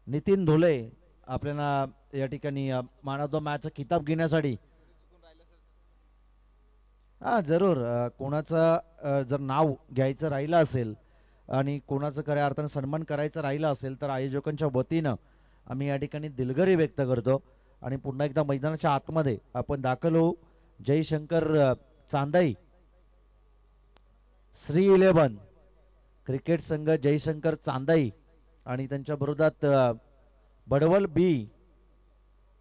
नितीन धुले आपल्याला या ठिकाणी मॅन ऑफ द मॅच किताब घेण्यासाठी हा जरूर कोणाचं जर नाव घ्यायचं राहिलं असेल आणि कोणाचं खऱ्या अर्थानं सन्मान करायचं राहिलं असेल तर आयोजकांच्या वतीनं आम्ही या ठिकाणी दिलगिरी व्यक्त करतो आणि पुन्हा एकदा मैदानाच्या आतमध्ये आपण दाखल होऊ. जयशंकर चांदाई श्री 11 क्रिकेट संघ जयशंकर चांदाई आणि त्यांच्या विरोधात बडवल बी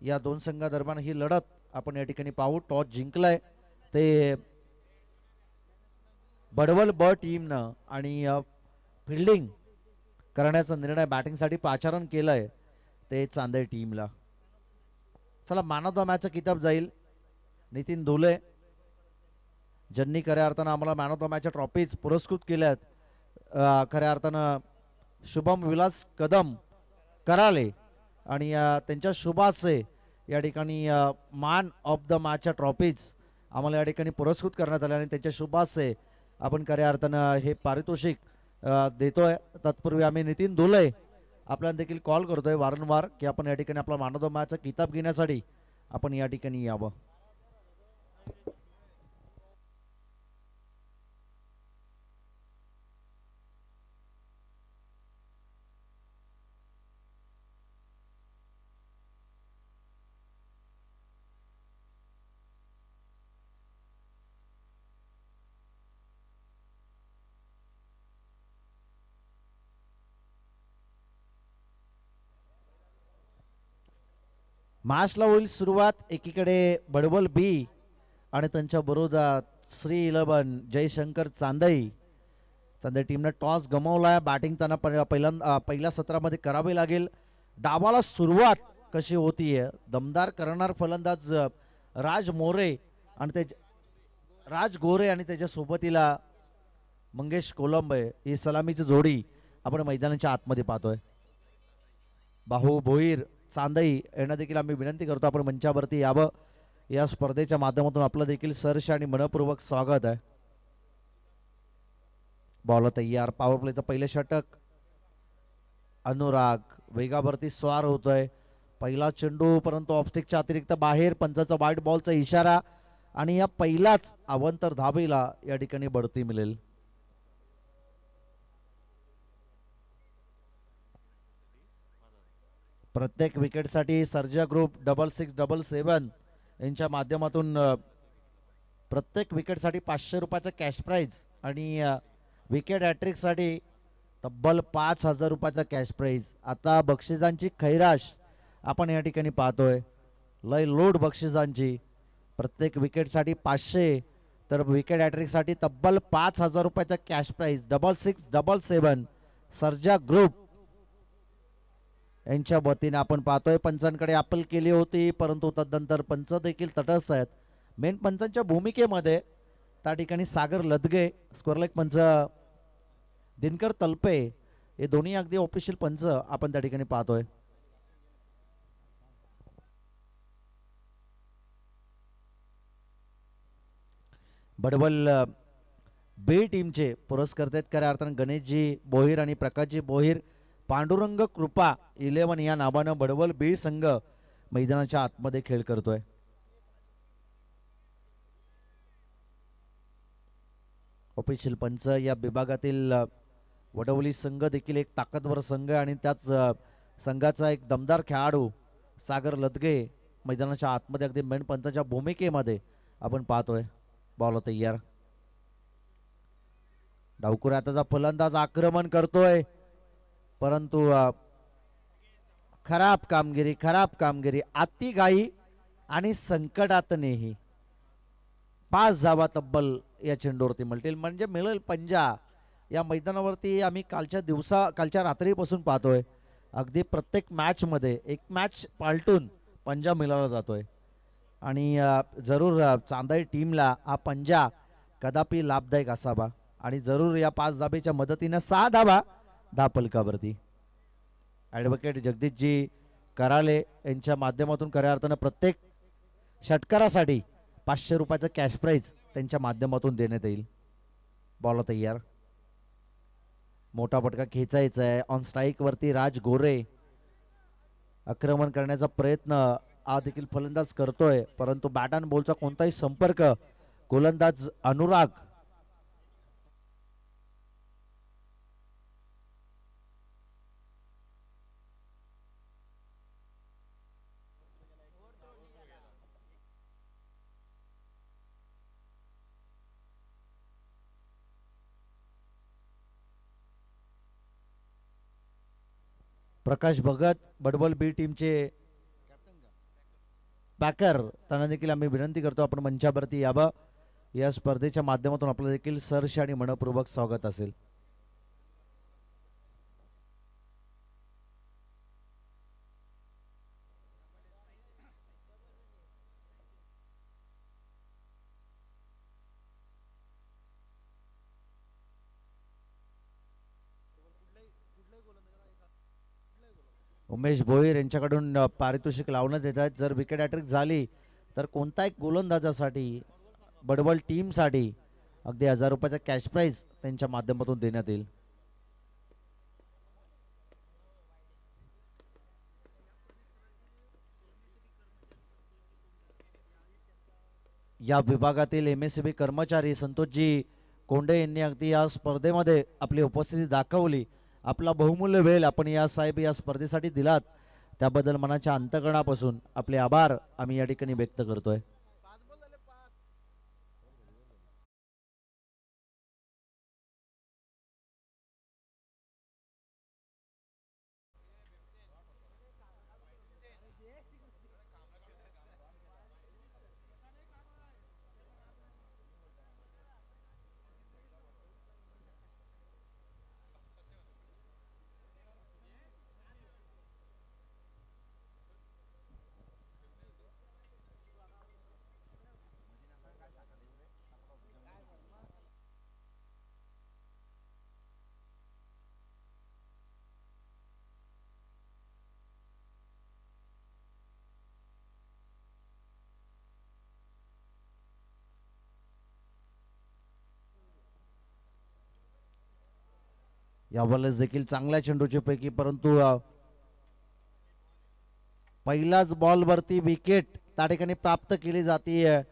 या दोन संघादरम्यान ही लढत आपण या ठिकाणी पाहू. टॉस जिंकलाय ते बडवल ब टीमनं आणि फिल्डिंग करण्याचा निर्णय बॅटिंगसाठी पाचारण केलंय ते चांदई टीमला. चला मॅन ऑफ द मॅचचा किताब जाईल नितीन धुले ज्यांनी खऱ्या अर्थानं आम्हाला मॅन ऑफ द मॅचच्या ट्रॉफीज पुरस्कृत केल्यात. खऱ्या अर्थानं शुभम विलास कदम कराले आणि त्यांच्या शुभासे या ठिकाणी मॅन ऑफ द मॅचच्या ट्रॉफीज आम्हाला या ठिकाणी पुरस्कृत करण्यात आले आणि त्यांच्या शुभासे आपण खऱ्या अर्थानं हे पारितोषिक देतोय. तत्पूर्वी आम्ही नितीन धुले आपल्याला देखील कॉल करतोय वारंवार की आपण या ठिकाणी आपला मॅन ऑफ द मॅचचा किताब घेण्यासाठी आपण या ठिकाणी यावं. मॅचला होईल सुरुवात. एकीकडे बडवल बी आणि त्यांच्या विरोधात श्री 11 जयशंकर चांदई. चांदई टीमने टॉस गमावलाय. बॅटिंग त्यांना पहिल्या सत्रामध्ये करावी लागेल. डावाला सुरुवात कशी होतीये दमदार करणार फलंदाज राज मोरे आणि ते राज गोरे आणि त्याच्या सोबतीला मंगेश कोलंबे ही सलामीची जोडी आपण मैदानाच्या आतमध्ये पाहतोय. बाहू भोईर चांदई यांना देखील आम्ही विनंती करतो आपण मंचावरती यावं. या स्पर्धेच्या माध्यमातून आपलं देखील सहर्ष आणि मनपूर्वक स्वागत आहे. बॉल तयार. पॉवर प्लेचं पहिलं षटक. अनुराग वेगावरती स्वार होतोय. पहिला चेंडू परंतु ऑफस्टिकच्या अतिरिक्त बाहेर. पंचाचा व्हाईट बॉलचा इशारा आणि या पहिलाच अवंतर धावेला या ठिकाणी बढती मिळेल. प्रत्येक विकेटसाठी सर्जा ग्रुप 6677 यांच्या माध्यमातून प्रत्येक विकेटसाठी 500 रुपयाचा कॅश प्राइज आणि विकेट हॅट्रिकसाठी तब्बल 5000 रुपयाचा कॅश प्राइज. आता बक्षिसांची खैराश आपण या ठिकाणी पाहतोय. लय लोड बक्षिसांची. प्रत्येक विकेटसाठी 500 तर विकेट हॅट्रिकसाठी तब्बल 5000 रुपयाचा कॅश प्राइज. 6677 सर्जा ग्रुप यांच्या वतीने आपण पाहतोय. पंचांकडे अपील केली होती परंतु तदनंतर पंच देखील तटस्थ आहेत. मेन पंचांच्या भूमिकेमध्ये त्या ठिकाणी सागर लदगे स्कोरलेग पंच दिनकर तलपे हे दोन्ही अगदी ऑफिशियल पंच आपण त्या ठिकाणी पाहतोय. बडवल बी टीमचे पुरस्कर्ते खऱ्या अर्थानं गणेशजी बोहीर आणि प्रकाशजी बोहीर. पांडुरंग कृपा 11 या नावानं बडवल बी संघ मैदानाच्या आतमध्ये खेळ करतोय. ऑफिशियल पंच या विभागातील वडवली संघ देखील एक ताकदवर संघ आणि त्याच संघाचा एक दमदार खेळाडू सागर लदगे मैदानाच्या आतमध्ये अगदी मेन पंचाच्या भूमिकेमध्ये आपण पाहतोय. बॉल तयार. डावकुऱ्याचा फलंदाज आक्रमण करतोय परंतु खराब कामगिरी अति घाई आणि संकटातनेही 5 धावा तब्बल या चेंडूवरती मिळतील म्हणजे मिळेल पंजा. या मैदानावरती आम्ही कालच्या रात्रीपासून पाहतोय. अगदी प्रत्येक मॅचमध्ये एक मॅच पालटून पंजा मिळवला जातोय आणि जरूर चांदई टीमला हा पंजा कदापि लाभदायक असावा आणि जरूर या 5 धाबेच्या मदतीने 6 धावा धापलकावरती. ॲडव्होकेट जगदीशजी कराले यांच्या माध्यमातून खऱ्या अर्थानं प्रत्येक षटकारासाठी 500 रुपयाचं कॅश प्राइज त्यांच्या माध्यमातून देण्यात येईल. बॉल तयार. मोठा फटका खेचायचा आहे. ऑन स्ट्राईक वरती राज गोरे आक्रमण करण्याचा प्रयत्न हा देखील फलंदाज करतोय, परंतु बॅट अँड बॉलचा कोणताही संपर्क गोलंदाज अनुराग प्रकाश भगत बडबल बी टीमचे पॅकर त्यांना देखील आम्ही विनंती करतो आपण मंचावरती यावं. या स्पर्धेच्या माध्यमातून आपलं देखील सहर्ष आणि मनपूर्वक स्वागत असेल. उमेश भोईर यांच्याकडून पारितोषिक लावण्यात येत आहेत. जर विकेट हॅट्रिक झाली तर कोणता एक गोलंदाजासाठी बडबल टीमसाठी अगदी 1000 रुपयाचा कॅश प्राइज त्यांच्या माध्यमातून देण्यात येईल. या विभागातील MSCB कर्मचारी संतोषजी कोंडे यांनी अगदी या स्पर्धेमध्ये आपली उपस्थिती दाखवली. आपला बहुमूल्य वेळ आपण या साहेब या स्पर्धेसाठी दिलात त्याबद्दल मनाच्या अंतःकरणापासून आपले आभार आम्ही या ठिकाणी व्यक्त करतोय. यावेळेस देखील चांगल्या चेंडूच्या पैकी परंतु पहिलाच बॉलवरती विकेट त्या ठिकाणी प्राप्त केली जाते.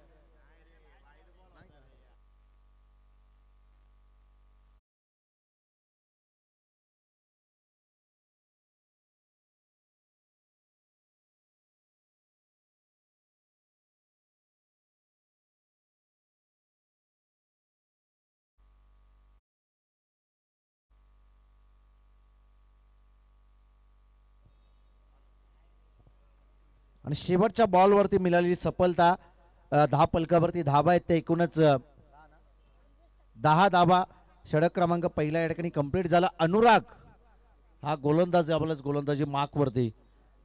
आणि शेवटच्या बॉलवरती मिळालेली सफलता 10 फलकावरती धाबा आहेत ते एकूणच 10 धाबा. षटक क्रमांक पहिला या ठिकाणी कंप्लीट झाला. अनुराग हा गोलंदाज यावेळेस गोलंदाजी मार्कवरती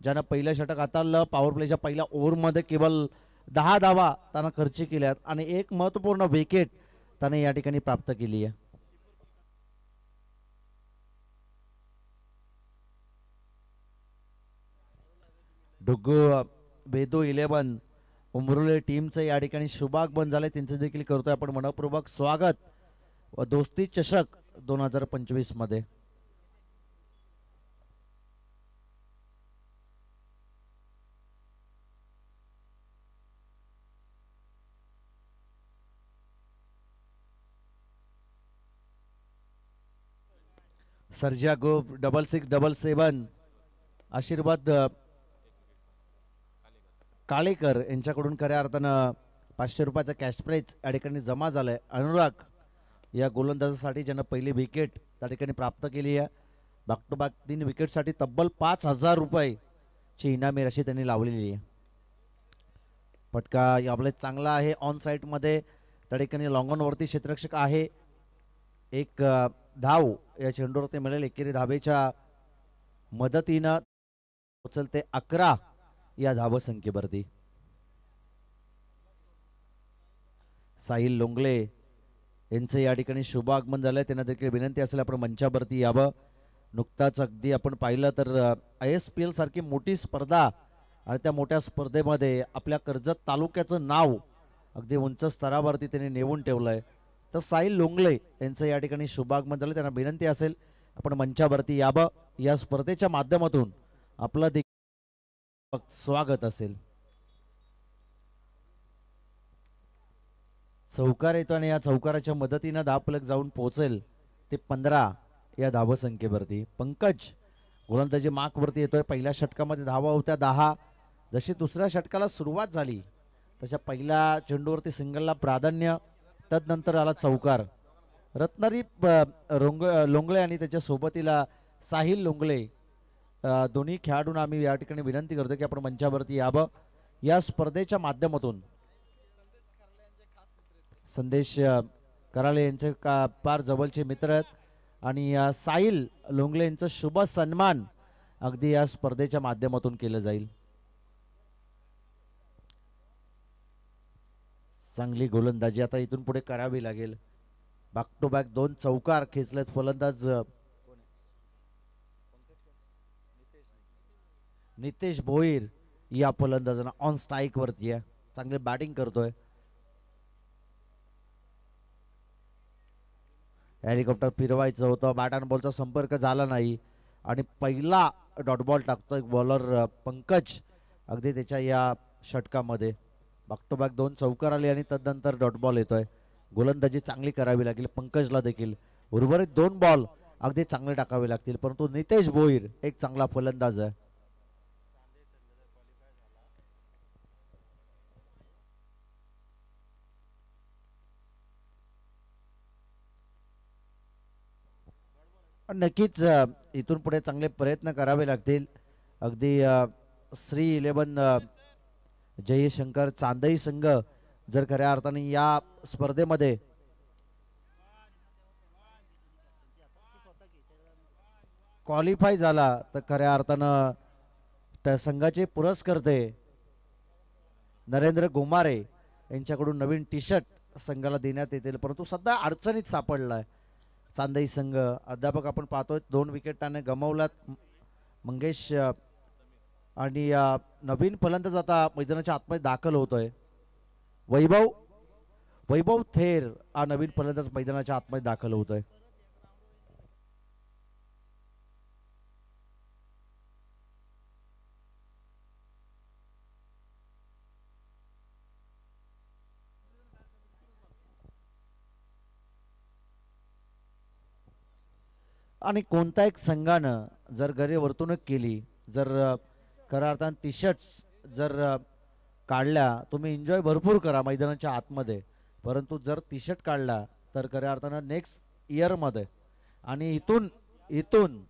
ज्यानं पहिलं षटक हाताळलं. पॉवर प्लेच्या पहिल्या ओव्हरमध्ये केवळ 10 धावा त्यानं खर्च केल्यात आणि एक महत्त्वपूर्ण विकेट त्याने या ठिकाणी प्राप्त केली आहे. डुग्गू बेदू 11 उमरुले टीमचं या ठिकाणी शुभागमन झालंय त्यांचं देखील करतोय आपण मनपूर्वक स्वागत. व दोस्ती चषक 2025 मध्ये सर्जा गोप 6677 आशीर्वाद काळेकर यांच्याकडून खऱ्या अर्थानं 500 रुपयाचा कॅश प्राइज या ठिकाणी जमा झालाय. अनुराग या गोलंदाजासाठी ज्यानं पहिली विकेट त्या ठिकाणी प्राप्त केली आहे. बॅक टू बॅक 3 विकेटसाठी तब्बल 5000 रुपयाची इनामी राशी त्यांनी लावलेली आहे. फटका यावेळेस चांगला आहे ऑन साईडमध्ये त्या ठिकाणी लॉंग ऑनवरती क्षेत्ररक्षक आहे. एक धाव या चेंडूवरती मिळेल. एकेरी धावेच्या मदतीनं उचलते 11 या धावसंख्येवरती. साहिल लोंगले यांचं या ठिकाणी शुभ आगमन झालंय. त्यांना देखील विनंती असेल आपण मंचावरती यावं. नुकताच अगदी आपण पाहिलं तर ISPL सारखी मोठी स्पर्धा आणि त्या मोठ्या स्पर्धेमध्ये आपल्या कर्जत तालुक्याचं नाव अगदी उंच स्तरावरती त्यांनी नेऊन ठेवलंय. तर साहिल लोंगले यांचं या ठिकाणी शुभागमन झालं. त्यांना विनंती असेल आपण मंचावरती यावं. या स्पर्धेच्या माध्यमातून आपलं स्वागत असेल. चौकार येतो आणि या चौकाराच्या मदतीनं धावफलक जाऊन पोहोचेल ते 15 या धावसंख्येवरती. पंकज गोलंदाजी मार्कवरती येतोय. पहिल्या षटकामध्ये धावा होत्या 10. जशी दुसऱ्या षटकाला सुरुवात झाली तशा पहिल्या चेंडूवरती सिंगलला प्राधान्य, तदनंतर आला चौकार. रत्नारी लोंगळे आणि त्याच्या सोबतीला साहिल लोंगळे दोन्ही खेळाडूंना आम्ही या ठिकाणी विनंती करतो की आपण मंचावरती यावं. या स्पर्धेच्या माध्यमातून संदेश कराळे यांचे फार जवळचे मित्र आहेत आणि साहिल लोंगले यांचं शुभ सन्मान अगदी या स्पर्धेच्या माध्यमातून केलं जाईल. चांगली गोलंदाजी आता इथून पुढे करावी लागेल. बॅक टू बॅक 2 चौकार खेचलेत फलंदाज नितेश भोईर या फलंदाजांना ऑन स्ट्राईक वरती आहे. चांगले बॅटिंग करतोय. हेलिकॉप्टर फिरवायचं होतं, बॅट अँड बॉलचा संपर्क झाला नाही आणि पहिला डॉट बॉल टाकतोय बॉलर पंकज अगदी त्याच्या या षटकामध्ये. बॅक टू बॅक 2 चौकार आले आणि तदनंतर डॉट बॉल येतोय. गोलंदाजी चांगली करावी लागेल पंकजला देखील. उर्वरित 2 बॉल अगदी चांगले टाकावे लागतील, परंतु नितेश भोईर एक चांगला फलंदाज आहे. नक्कीच इथून पुढे चांगले प्रयत्न करावे लागतील. अगदी श्री 11 जयशंकर चांदई संघ जर खऱ्या अर्थाने या स्पर्धेमध्ये क्वालिफाय झाला तर खऱ्या अर्थानं त्या संघाचे पुरस्कर्ते नरेंद्र गोमारे यांच्याकडून नवीन टी शर्ट संघाला देण्यात येतील, परंतु सध्या अडचणीत सापडलाय चांदई संघ. अध्यापक आपण पाहतोय 2 विकेटाने गमावलात मंगेश आणि नवीन फलंदाज आता मैदानाच्या आतमध्ये दाखल होतोय. वैभव थेर हा नवीन फलंदाज मैदानाच्या आतमध्ये दाखल होतोय. आणि कोणत्या एक संघानं जर गैरवर्तणूक केली, जर खऱ्या अर्थानं टी शर्ट्स जर काढल्या, तुम्ही एन्जॉय भरपूर करा मैदानाच्या आतमध्ये, परंतु जर टी शर्ट काढला तर खऱ्या अर्थानं नेक्स्ट इयरमध्ये आणि इथून इथून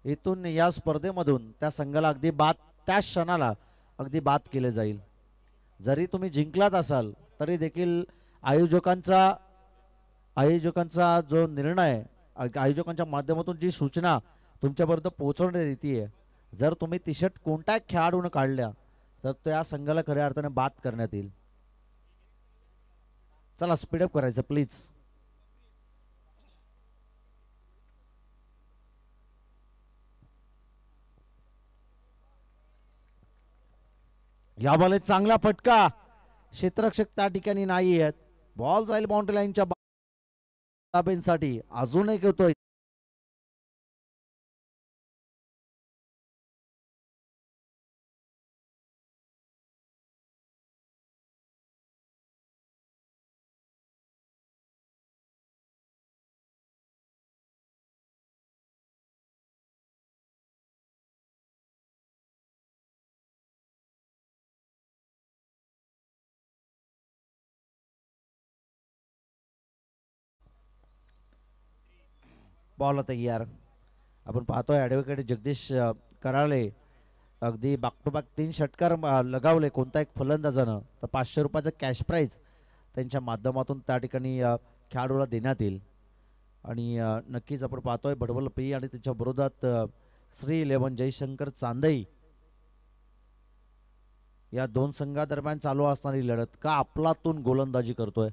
इथून या स्पर्धेमधून त्या संघाला अगदी बाद, त्या क्षणाला अगदी बाद केले जाईल. जरी तुम्ही जिंकलात असाल तरी देखील आयोजकांचा जो निर्णय, आयोजकांच्या माध्यमातून जी सूचना तुमच्यापर्यंत पोहोचवण्यात येते, जर तुम्ही टी शर्ट कोणत्या खेळाडून काढल्या तर त्या संघाला खऱ्या अर्थाने बाद करण्यात येईल. चला स्पीडअप करायचं प्लीज. या बॉल चांगला फटका, क्षेत्ररक्षक त्या ठिकाणी नाही आहेत. बॉल जाईल बाउंड्री लाईनच्या साठी. अजून एक होतोय बॉल तयार. आपण पाहतोय ॲडव्होकेट जगदीश कराळे अगदी बॅक टू बॅक 3 षटकार लगावले कोणता एक फलंदाजानं, तर 500 रुपयाचं कॅश प्राईज त्यांच्या माध्यमातून त्या ठिकाणी खेळाडूला देण्यात येईल. आणि नक्कीच आपण पाहतोय बडवल पी आणि त्याच्या विरोधात श्री 11 जयशंकर चांदई या 2 संघादरम्यान चालू असणारी लढत. का आपलातून गोलंदाजी करतोय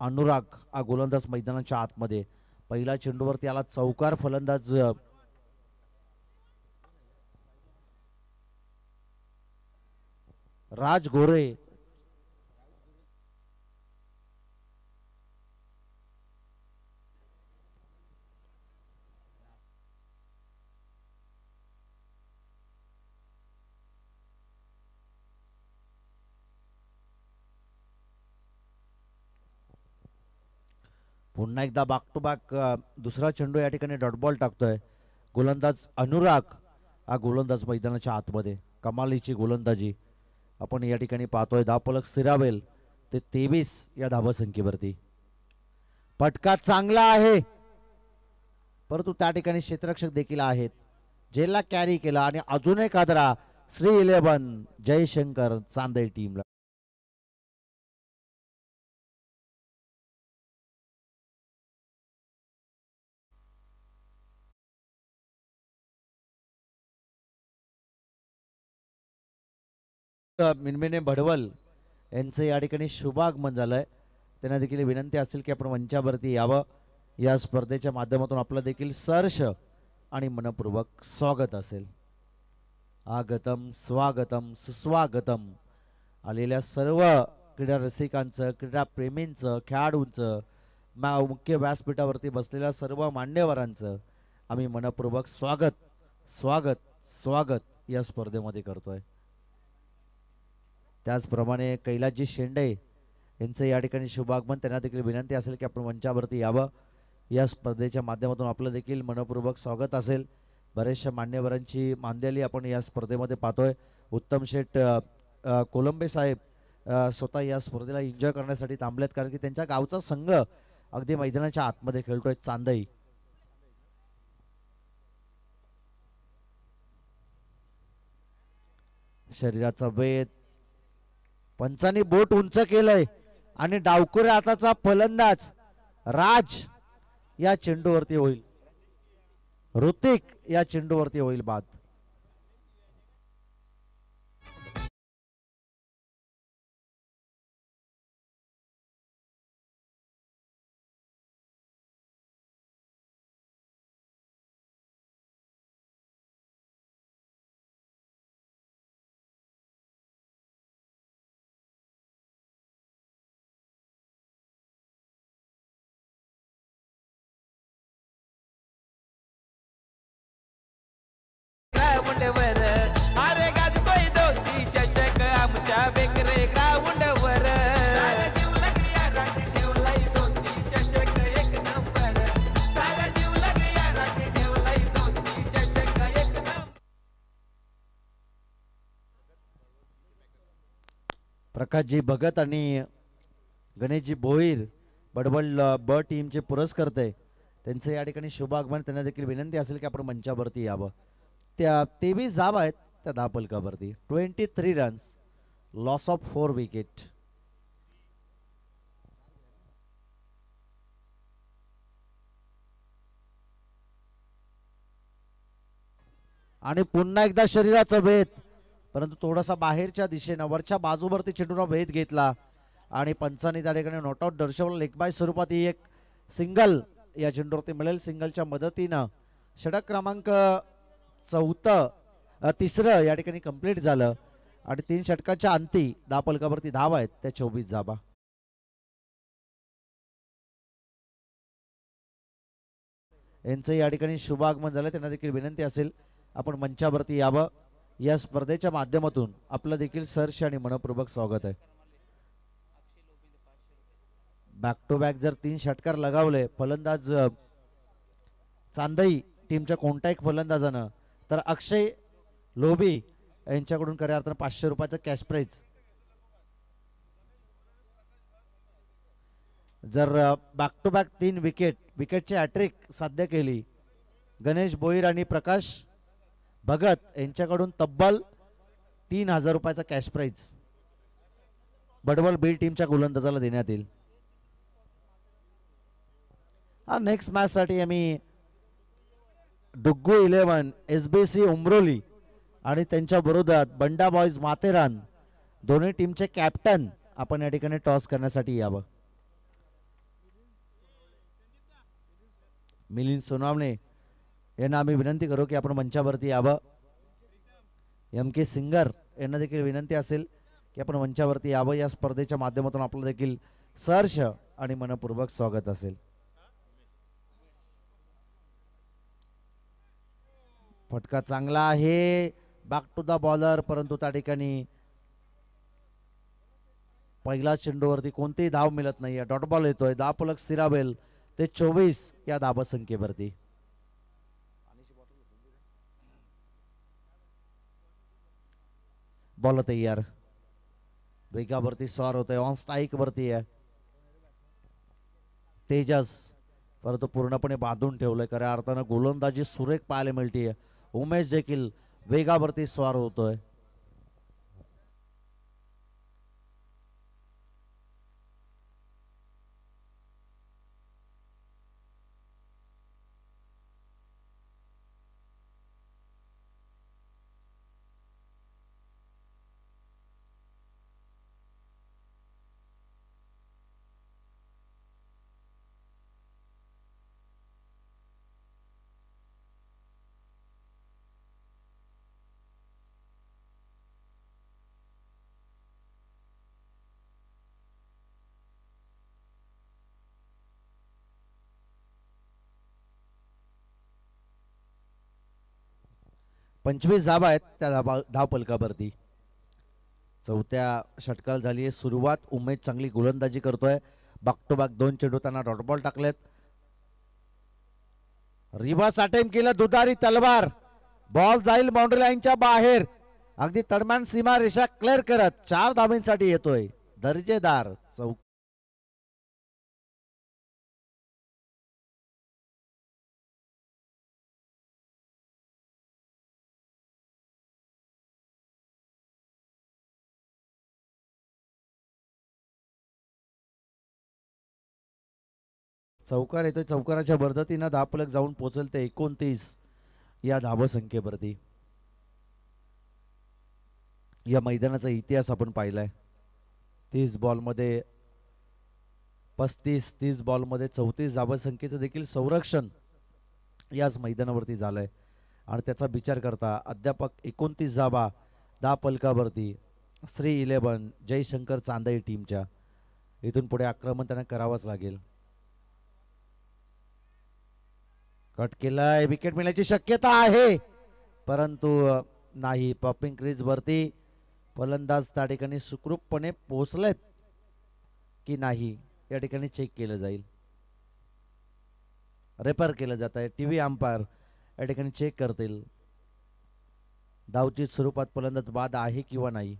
अनुराग हा गोलंदाज मैदानाच्या आतमध्ये. पहिला चेंडूवरती आला चौकार. फलंदाज राज गोरे पुन्हा एकदा बॅक टू बॅक दुसरा चेंडू या ठिकाणी डॉट बॉल टाकतोय गोलंदाज अनुराग. हा गोलंदाज मैदानाच्या आतमध्ये कमालीची गोलंदाजी आपण या ठिकाणी पाहतोय. धावफलक स्थिरावेल ते 23 या धावसंख्येवरती. फटका चांगला आहे परंतु त्या ठिकाणी क्षेत्ररक्षक देखील आहेत जेलला कॅरी केला आणि अजून एक आदरा श्री 11 जयशंकर चांदई टीमला. मिनमिने भडवल यांचं या ठिकाणी शुभागमन झालंय. त्यांना देखील विनंती असेल की आपण मंचावरती यावं. या स्पर्धेच्या माध्यमातून आपलं देखील सहर्ष आणि मनपूर्वक स्वागत असेल. आगतम स्वागतम सुस्वागतम. आलेल्या सर्व क्रीडा रसिकांचं क्रीडा प्रेमींचं खेळाडूंचं मुख्य व्यासपीठावरती बसलेल्या सर्व मान्यवरांचं आम्ही मनपूर्वक स्वागत स्वागत स्वागत या स्पर्धेमध्ये करतोय. त्याचप्रमाणे कैलासजी शेंडे यांचं या ठिकाणी शुभागमन. त्यांना देखील विनंती असेल की आपण मंचावरती यावं. या स्पर्धेच्या माध्यमातून आपलं देखील मनपूर्वक स्वागत असेल. बरेचशा मान्यवरांची मांदियाळी आपण या स्पर्धेमध्ये पाहतोय. उत्तम शेठ कोलंबे साहेब स्वतः या स्पर्धेला एन्जॉय करण्यासाठी थांबलेत कारण की त्यांच्या गावचा संघ अगदी मैदानाच्या आतमध्ये खेळतोय चांदई. शरीराचा वेध पंचांनी बोट उंच केलंय आणि डावखुऱ्या हाताचा फलंदाज राज या चेंडूवरती होईल. ऋतिक या चेंडूवरती होईल बाद. अरे गाजतोय दोस्ती चषक आमच्या बेकरे ग्राउंडवर. ठेवलाय दोस्ती चषक एक नंबर. सारा जीव लागला ठेवलाय दोस्ती चषक एक नंबर. प्रकाशजी भगत आणि गणेशजी भोईर बडबड ब टीमचे पुरस्कर्ते त्यांचे या ठिकाणी शुभागमन. त्यांना देखील विनंती असेल की आपण मंचावरती यावं. त्या 23 धावा आहेत त्या धावफलकावरती. 23 रन्स, लॉस ऑफ 4 विकेट. आणि पुन्हा एकदा शरीराचा भेद परंतु थोडासा बाहेरच्या दिशेनं वरच्या बाजूवरती चेंडूला भेद घेतला आणि पंचांनी त्या ठिकाणी नॉटआउट दर्शवलं. लेग बाय स्वरूपात ही एक सिंगल या चेंडूवरती मिळेल. सिंगलच्या मदतीनं षटक क्रमांक तिसरं या ठिकाणी कंप्लीट झालं आणि 3 षटकाच्या अंती धावफलकावरती धाव आहेत त्या 24 धावा. यांचं या ठिकाणी शुभागमन झालं. त्यांना देखील विनंती असेल आपण मंचावरती यावं. या स्पर्धेच्या माध्यमातून आपलं देखील सहर्ष आणि मनपूर्वक स्वागत आहे. बॅक टू बॅक जर 3 षटकार लगावले फलंदाज चांदई टीमच्या कोणत्या एक फलंदाजानं तर अक्षय लोभी यांच्याकडून खऱ्या अर्थानं 500 रुपयाचं कॅश प्राइज. जर बॅक टू बॅक 3 विकेटची हॅट्रिक साध्य केली गणेश भोईर आणि प्रकाश भगत यांच्याकडून तब्बल 3000 रुपयाचा कॅश प्राइज बडवल बी टीमच्या गोलंदाजाला देण्यात येईल. हा नेक्स्ट मॅच साठी आम्ही डुग्गू 11 SBC उमरोली आणि त्यांच्या विरोधात बंडा बॉयज माथेरान दोन्ही टीमचे कॅप्टन आपण या ठिकाणी टॉस करण्यासाठी यावं. मिलिंद सोनावणे यांना आम्ही विनंती करू की आपण मंचावरती यावं. MK सिंगर यांना देखील विनंती असेल की आपण मंचावरती यावं. या स्पर्धेच्या माध्यमातून आपलं देखील सहर्ष आणि मनपूर्वक स्वागत असेल. फटका चांगला आहे बॅक टू द बॉलर परंतु त्या ठिकाणी पहिला चेंडूवरती कोणतीही धाव मिळत नाहीये. डॉट बॉल येतोय. धावफलक स्थिरावेल ते 24 या धावसंख्येवरती. बॉल तयार, वेगावरती स्वार होतोय, ऑन स्ट्राईक वरती आहे तेजस, परंतु पूर्णपणे बांधून ठेवलंय. खऱ्या अर्थानं गोलंदाजी सुरेख पाहायला मिळते. उमेश देखील वेगावरती स्वार होतोय. पंचवीस धावा आहेत त्या धावपलकावरती. चौथ्या षटकाला झाली आहे सुरुवात. उमेश चांगली गोलंदाजी करतोय. बॅक टू बॅक 2 चेंडू त्यांना डॉट बॉल टाकलेत. रिव्हर्स अटेम्प्ट केलं, दुधारी तलवार, बॉल जाईल बाउंड्री लाईनच्या बाहेर, अगदी तडमान सीमा रेषा क्लिअर करत 4 धावांसाठी येतोय दर्जेदार चौकार येतोय. चौकाराच्या मदतीनं धावफलक जाऊन पोहोचेल ते 29 या धावसंख्येवरती. या मैदानाचा इतिहास आपण पाहिलाय. 30 बॉलमध्ये 35, 30 बॉलमध्ये 34 धावसंख्येचं देखील संरक्षण याच मैदानावरती झालंय. आणि त्याचा विचार करता अध्यापक 29 धावा धावफलकावरती श्री 11 जयशंकर चांदई टीमच्या. इथून पुढे आक्रमण त्यांना करावंच लागेल. कट केलाय, विकेट मिळण्याची शक्यता आहे परंतु नाही. पॉपिंग क्रीज वरती फलंदाज त्या ठिकाणी सुखरूपपणे पोहोचलेत की नाही या ठिकाणी चेक केलं जाईल. रेफर केलं जात आहे. टीव्ही अंपायर या ठिकाणी चेक करतील धावची स्वरूपात फलंदाज बाद आहे किंवा नाही.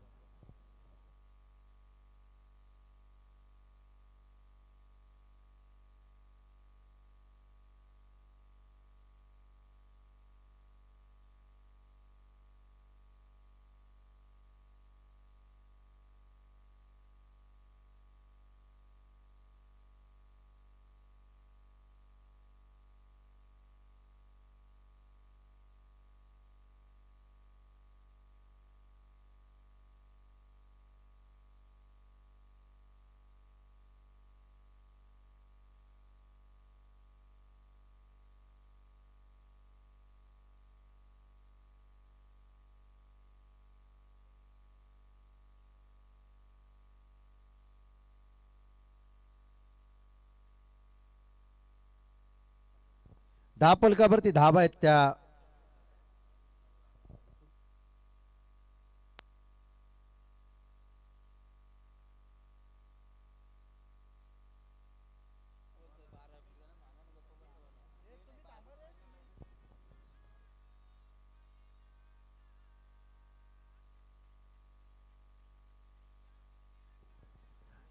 धावफलकावरती धावा आहेत त्या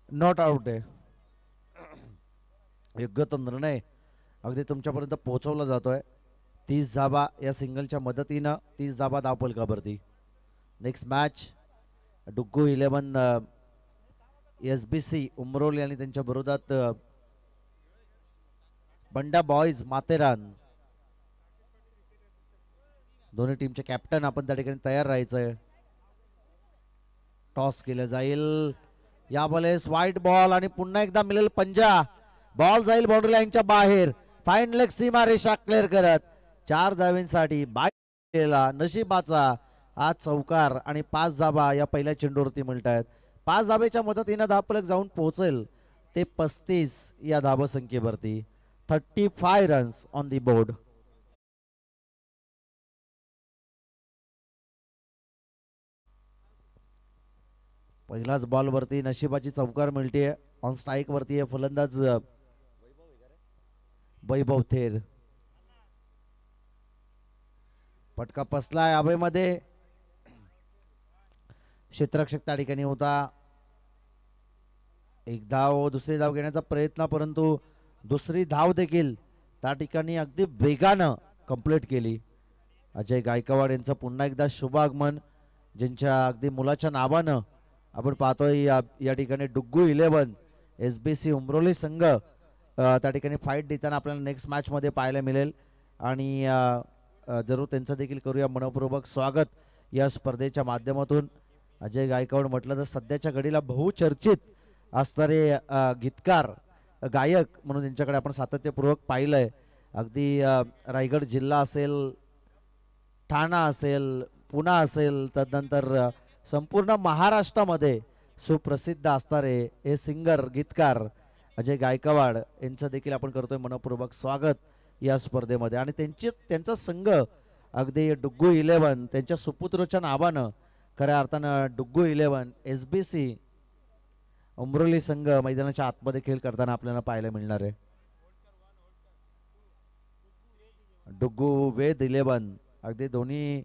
नॉट आउट आहे. योग्य तो निर्णय अगदी तुमच्यापर्यंत पोहोचवला जातोय. 30 धावा या सिंगलच्या मदतीनं 30 धावा धावफलकावरती. Next match Duggu 11 SBC Umroli आणि त्यांच्या विरोधात बंडा बॉयज माथेरान. दोन्ही टीमचे कॅप्टन आपण त्या ठिकाणी तयार राहायचंय. टॉस केलं जाईल यावेळेस व्हाईट बॉल आणि पुन्हा एकदा मिळेल पंजा. बॉल जाईल बाउंड्री लाईनच्या बाहेर, फाईन लेग सीमा रेषा क्लिअर करत 4 धावांसाठी बाहेर नशिबाचा हा चौकार आणि 5 धावा या पहिल्या चेंडूवरती मिळत आहेत. 5 धावेच्या मदतीनं धावफलक जाऊन पोहोचेल ते 35 या धावसंख्येवरती. 35 रन्स ऑन दी बोर्ड. पहिलाच बॉल वरती नशिबाची चौकार मिळते. ऑन स्ट्राईक वरती फलंदाज वैभव थेर. पटका पसलाय हवेमध्ये. क्षेत्ररक्षक त्या ठिकाणी होता. एक धाव, दुसरी धाव घेण्याचा प्रयत्न, परंतु दुसरी धाव देखील त्या ठिकाणी अगदी वेगानं कंप्लीट केली. अजय गायकवाड यांचं पुन्हा एकदा शुभ आगमन, ज्यांच्या अगदी मुलाच्या नावानं आपण पाहतोय या ठिकाणी डुग्गू 11 SBC उमरोली संघ त्या ठिकाणी फाईट देताना आपल्याला नेक्स्ट मॅचमध्ये पाहायला मिळेल. आणि जरूर त्यांचं देखील करूया मनपूर्वक स्वागत या स्पर्धेच्या माध्यमातून. अजय गायकवाड म्हटलं तर सध्याच्या घडीला बहुचर्चित असणारे गीतकार गायक म्हणून त्यांच्याकडे आपण सातत्यपूर्वक पाहिलंय. अगदी रायगड जिल्हा असेल, ठाणा असेल, पुणा असेल, तदनंतर संपूर्ण महाराष्ट्रामध्ये सुप्रसिद्ध असणारे हे सिंगर गीतकार अजय गायकवाड यांचं देखील आपण करतोय मनपूर्वक स्वागत या स्पर्धेमध्ये. आणि त्यांचा संघ अगदी डुग्गू 11 त्यांच्या सुपुत्रच्या नावानं खऱ्या अर्थानं डुग्गू 11 SBC उमरोली संघ मैदानाच्या आतमध्ये खेळ करताना आपल्याला पाहायला मिळणार आहे. डुग्गू वेद 11 अगदी दोन्ही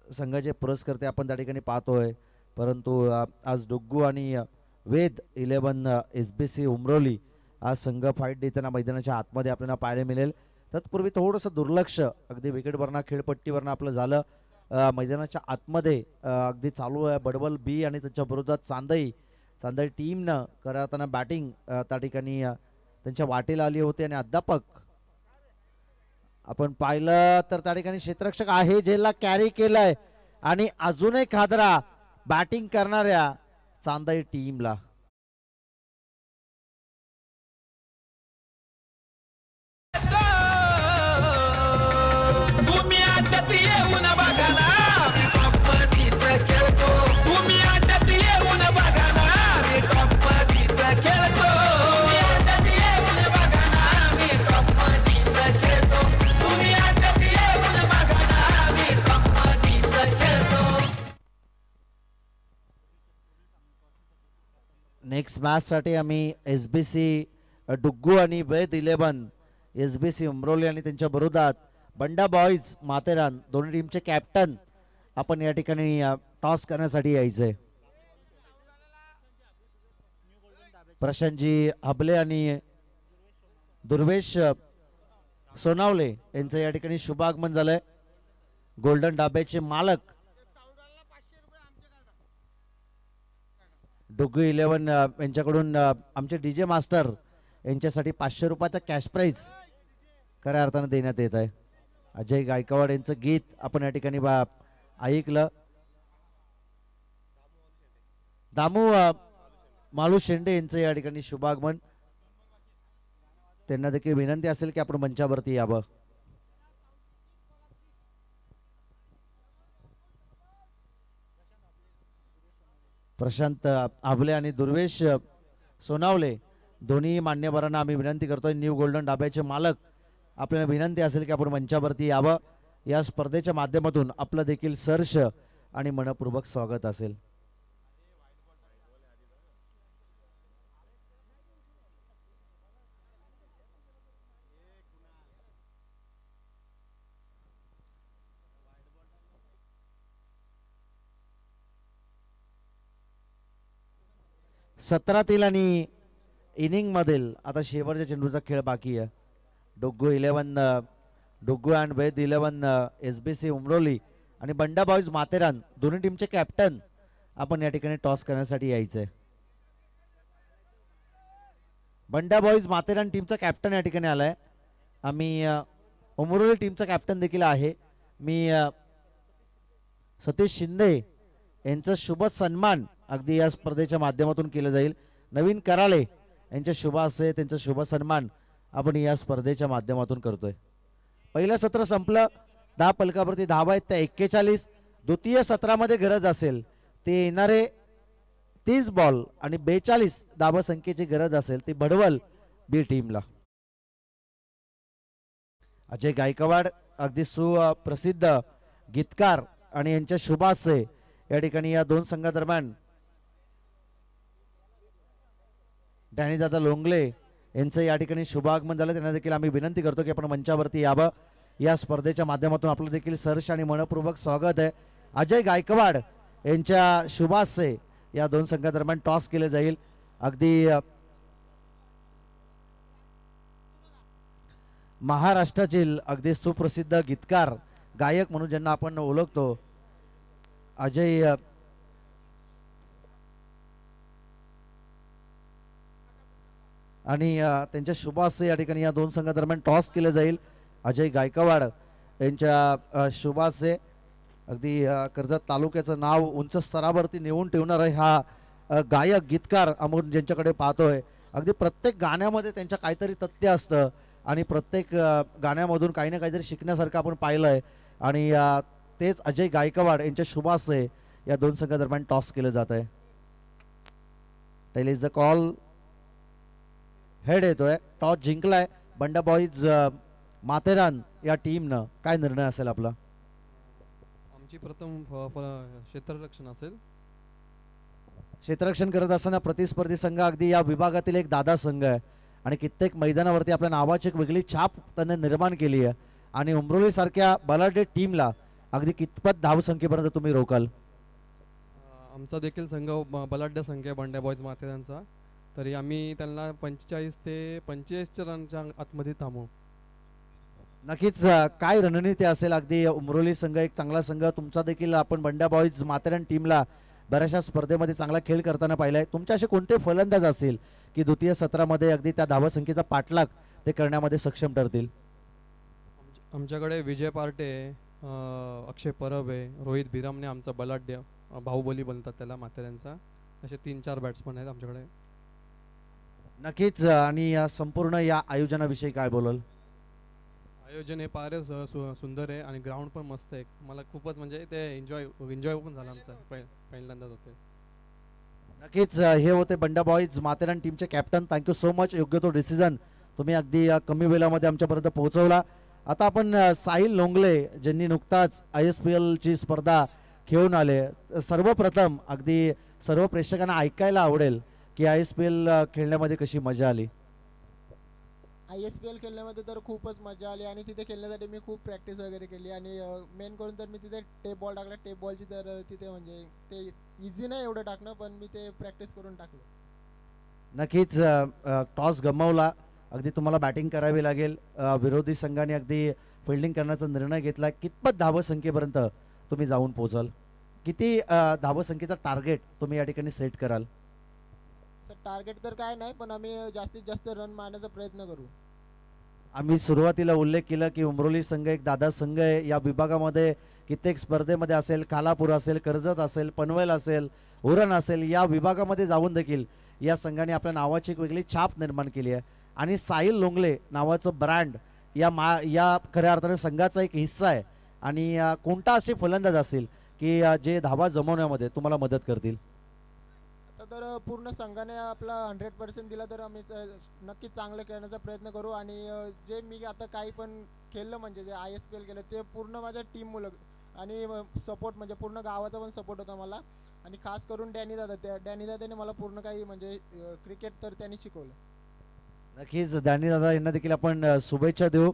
संघाचे पुरस्कर्ते आपण त्या ठिकाणी पाहतोय. परंतु आज डुग्गू आणि वेद 11 SBC उमरोली आज संघ फाईट देताना मैदानाच्या आतमध्ये आपल्याला पाहायला मिळेल. तत्पूर्वी थोडंसं दुर्लक्ष अगदी विकेटवरनं खेळपट्टीवरनं आपलं झालं. मैदानाच्या आतमध्ये अगदी चालू आहे बडबल बी आणि त्याच्या विरोधात चांदई टीमनं करताना बॅटिंग त्या ठिकाणी त्यांच्या वाटेला आली होती. आणि अध्यापक आपण पाहिलं तर त्या ठिकाणी क्षेत्ररक्षक आहे ज्याला कॅरी केलंय आणि अजून एक हादरा बॅटिंग करणाऱ्या चांदई टीमला. तुम्ही आटत येऊन बघा ना, मी कबड्डीचं खेळतो. तुम्ही आटत येऊन बघा ना, मी कबड्डीचं खेळतो. तुम्ही आटत येऊन बघा ना, मी कबड्डीचं खेळतो. तुम्ही आटत येऊन बघा ना, मी कबड्डीचं खेळतो. नेक्स्ट मॅच साठी आम्ही SBC डुग्गू आणि वेद 11 SBC उमरोली आणि त्यांच्या विरोधात बंडा बॉईज माथेरान दोन्ही टीमचे कॅप्टन आपण या ठिकाणी टॉस करण्यासाठी यायचंय. प्रशांतजी हबले आणि दुर्वेश सोनावले यांचं या ठिकाणी शुभागमन झालंय. गोल्डन डाब्याचे मालक डुग्गू 11 यांच्याकडून आमचे DJ मास्टर यांच्यासाठी 500 रुपयाचा कॅश प्राईज खऱ्या अर्थानं देण्यात येत आहे. अजय गायकवाड यांचं गीत आपण या ठिकाणी ऐकलं. दामू मालू शेंडे यांचं या ठिकाणी शुभागमन. त्यांना देखील विनंती असेल की आपण मंचावरती यावं. प्रशांत आभले आणि दुर्वेश सोनावले दोन्ही मान्यवरांना आम्ही विनंती करतोय. न्यू गोल्डन डाब्याचे मालक आपल्याला विनंती असेल की आपण मंचावरती यावं. या स्पर्धेच्या माध्यमातून आपलं देखील सहर्ष आणि मनपूर्वक स्वागत असेल. सतरातील आणि इनिंग मधील आता शेवटच्या चेंडूचा खेळ बाकी आहे. डुग्गू 11 डुग्गू अँड वेद 11 SBC उमरोली आणि बंडा बॉईज माथेरान दोन्ही टीमचे कॅप्टन आपण या ठिकाणी टॉस करण्यासाठी यायचंय. बंडा बॉईज माथेरान टीमचा कॅप्टन या ठिकाणी आलाय. आम्ही उमरोली टीमचा कॅप्टन देखील आहे. मी सतीश शिंदे यांचा शुभ सन्मान अगदी या स्पर्धेच्या माध्यमातून केलं जाईल. नवीन कराले यांच्या शुभ असे त्यांचा शुभ सन्मान आपण या स्पर्धेच्या माध्यमातून करतोय. पहिलं सत्र संपलं. 10 पलकावरती धावा आहेत त्या 41. द्वितीय सत्रामध्ये गरज असेल ते येणारे 30 बॉल आणि 42 धावा संख्येची गरज असेल ती बडवल बी टीमला. अजय गायकवाड अगदी सुप्रसिद्ध गीतकार आणि यांच्या शुभाशय या ठिकाणी या दोन संघादरम्यान डॅनी दादा लोंगले यांचं या ठिकाणी शुभागमन झालं. त्यांना देखील आम्ही विनंती करतो की आपण मंचावरती यावं. या स्पर्धेच्या माध्यमातून आपलं देखील सहर्ष आणि मनपूर्वक स्वागत आहे. अजय गायकवाड यांच्या शुभासे या दोन संघादरम्यान टॉस केले जाईल. अगदी महाराष्ट्रातील अगदी सुप्रसिद्ध गीतकार गायक म्हणून ज्यांना आपण ओळखतो अजय आणि त्यांच्या शुभासे या ठिकाणी या दोन संघादरम्यान टॉस केले जाईल. अजय गायकवाड यांच्या शुभासे अगदी कर्जत तालुक्याचं नाव उंच स्तरावरती नेऊन ठेवणार आहे हा गायक गीतकार आपण ज्यांच्याकडे पाहतोय. अगदी प्रत्येक गाण्यामध्ये त्यांच्या काहीतरी तथ्य असतं आणि प्रत्येक गाण्यामधून काही ना काहीतरी शिकण्यासारखं आपण पाहिलं आहे. आणि तेच अजय गायकवाड यांच्या शुभासे या दोन संघादरम्यान टॉस केलं जात आहे. Tail is the call. Head येतोय. टॉस जिंकलाय बंडा बॉईज माथेरान या टीमनं. काय निर्णय असेल आपला? आमची प्रथम क्षेत्ररक्षण असेल. क्षेत्ररक्षण करत असताना प्रतिस्पर्धी संघ अगदी या विभागातील एक दादा संघ आहे आणि कित्येक मैदानावरती आपल्या नावाची एक वेगळी छाप त्यांनी निर्माण केली आहे. आणि उमरोली सारख्या बलाढ्य टीमला अगदी कितपत धावसंख्येपर्यंत तुम्ही रोकाल? आमचा देखील संघ बलाढ्य संघ आहे बंड्या बॉईज माथेरानचा. तरी आम्ही त्यांना 45 ते 45 रनच्या आतमध्ये थांबवू. नक्कीच काय रणनीती असेल? अगदी उमरोली संघ एक चांगला संघ, तुमचा देखील आपण बंड्या बॉईज माथेरान टीमला बऱ्याचशा स्पर्धेमध्ये चांगला खेळ करताना पाहिलाय. तुमचे असे कोणते फलंदाज असतील की द्वितीय सत्रामध्ये अगदी त्या धावसंख्येचा पाठलाग ते करण्यामध्ये सक्षम ठरतील? आमच्याकडे विजय पार्टे, अक्षय परब आहे, रोहित भिरामने आमचा बलाढ्य बाहुबली बनतात त्याला माथेरानचा. असे 3-4 बॅट्समन आहेत आमच्याकडे. नक्कीच. आणि या संपूर्ण या आयोजनाविषयी काय बोलाल? आयोजन हे फारच सुंदर आहे आणि ग्राउंड पण मस्त आहे. मला खूपच म्हणजे ते एन्जॉय पण झालं आमचं पहिल्यांदाच होते. नक्कीच. हे होते बंडा बॉईज माथेरान टीमचे कॅप्टन. Thank you so much. योग्य तो डिसिजन तुम्ही अगदी कमी वेळामध्ये आमच्यापर्यंत पोहोचवला. आता आपण साहिल लोंगले ज्यांनी नुकताच ISPL ची स्पर्धा खेळून आले. सर्वप्रथम अगदी सर्व प्रेक्षकांना ऐकायला आवडेल की ISPL खेळण्यामध्ये कशी मजा आली? ISPL खेळण्यामध्ये तर खूपच मजा आली आणि तिथे खेळण्यासाठी मी खूप प्रॅक्टिस वगैरे केली आणि मेन करून तर मी तिथे टेप बॉल टाकला. टेप बॉलची तर तिथे म्हणजे ते इझी नाही एवढं टाकणं, पण मी ते प्रॅक्टिस करून टाकलं. नक्कीच. टॉस गमावला. अगदी तुम्हाला बॅटिंग करावी लागेल. विरोधी संघाने अगदी फिल्डिंग करण्याचा निर्णय घेतला. कितपत धावसंख्येपर्यंत तुम्ही जाऊन पोहोचाल? किती धावसंख्येचा टार्गेट तुम्ही या ठिकाणी सेट कराल? सर टार्गेट तर काय नाही, पण आम्ही जास्तीत जास्त रन मारण्याचा प्रयत्न करू. आम्ही सुरुवातीला उल्लेख केला की उमरोली संघ एक दादा संघ आहे. या विभागामध्ये कित्येक स्पर्धेमध्ये असेल, खालापूर असेल, कर्जत असेल, पनवेल असेल, उरण असेल, या विभागामध्ये जाऊन देखील या संघाने आपल्या नावाची एक वेगळी छाप निर्माण केली आहे. आणि साहिल लोंगले नावाचं ब्रँड या खऱ्या अर्थाने संघाचा एक हिस्सा आहे. आणि कोणता असे फलंदाज असतील की जे धावा जमवण्यामध्ये तुम्हाला मदत करतील? आता तर पूर्ण संघाने आपला 100% दिला तर आम्ही नक्कीच चांगलं खेळण्याचा प्रयत्न करू. आणि जे मी आता काही पण खेळलं म्हणजे जे ISPL केलं ते पूर्ण माझ्या टीम मुलं आणि सपोर्ट म्हणजे पूर्ण गावाचा पण सपोर्ट होता मला. आणि खास करून डॅनी दादाने मला पूर्ण काही म्हणजे क्रिकेट तर त्यांनी शिकवलं. नक्कीच. डॅनी दादा यांना देखील आपण शुभेच्छा देऊ.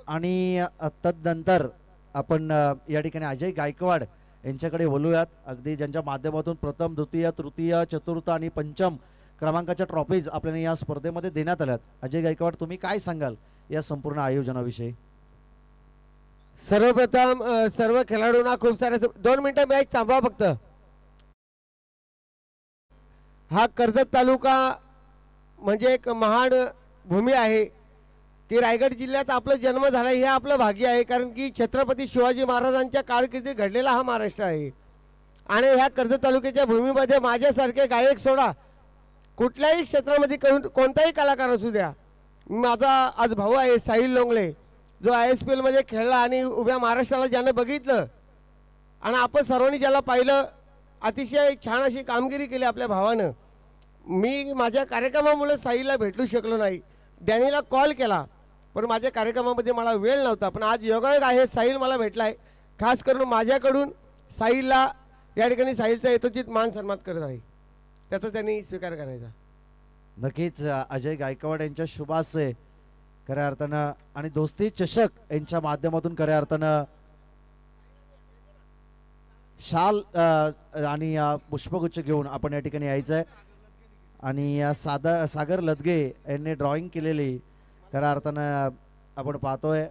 आणि तदनंतर आपण या ठिकाणी अजय गायकवाड यांच्याकडे बोलूयात. अगदी ज्यांच्या माध्यमातून प्रथम, द्वितीय, तृतीय, चतुर्थ आणि पंचम क्रमांकाच्या ट्रॉफीज आपल्याला या स्पर्धेमध्ये देण्यात आल्यात. अजय गायकवाड, तुम्ही काय सांगाल या संपूर्ण आयोजनाविषयी? सर्वप्रथम सर्व खेळाडूंना खूप सारे 2 मिनिटं मॅच थांबवा फक्त. हा कर्जत तालुका म्हणजे एक महान भूमी आहे. ती रायगड जिल्ह्यात आपला जन्म झाला हे आपलं भाग्य आहे, कारण की छत्रपती शिवाजी महाराजांच्या कारकिर्दीत घडलेला हा महाराष्ट्र आहे. आणि ह्या कर्जत तालुक्याच्या भूमीमध्ये माझ्यासारखे गायक सोडा कुठल्याही क्षेत्रामध्ये कोणताही कलाकार असू द्या, माझा आज भाऊ आहे साहिल लोंगले, जो ISPL मध्ये खेळला आणि उभ्या महाराष्ट्राला ज्यानं बघितलं आणि आपण सर्वांनी ज्याला पाहिलं, अतिशय छान अशी कामगिरी केली आपल्या भावानं. मी माझ्या कार्यक्रमामुळे साहिलला भेटू शकलो नाही. डॅनीला कॉल केला पण माझ्या कार्यक्रमामध्ये मला वेळ नव्हता. पण आज योगायोग आहे, साहिल मला भेटला आहे. खास करून माझ्याकडून साहिलला या ठिकाणी साहिलचा यथोचित मान सन्मान करत आहे. त्याचा त्यांनी स्वीकार करायचा. नक्कीच अजय गायकवाड यांच्या शुभाशय खऱ्या अर्थानं आणि दोस्ती चषक यांच्या माध्यमातून खऱ्या अर्थानं शाल आणि पुष्पगुच्छ घेऊन आपण या ठिकाणी यायचं आहे. आणि सागर लदगे यांनी ड्रॉइंग केलेली खऱ्या अर्थानं आपण पाहतोय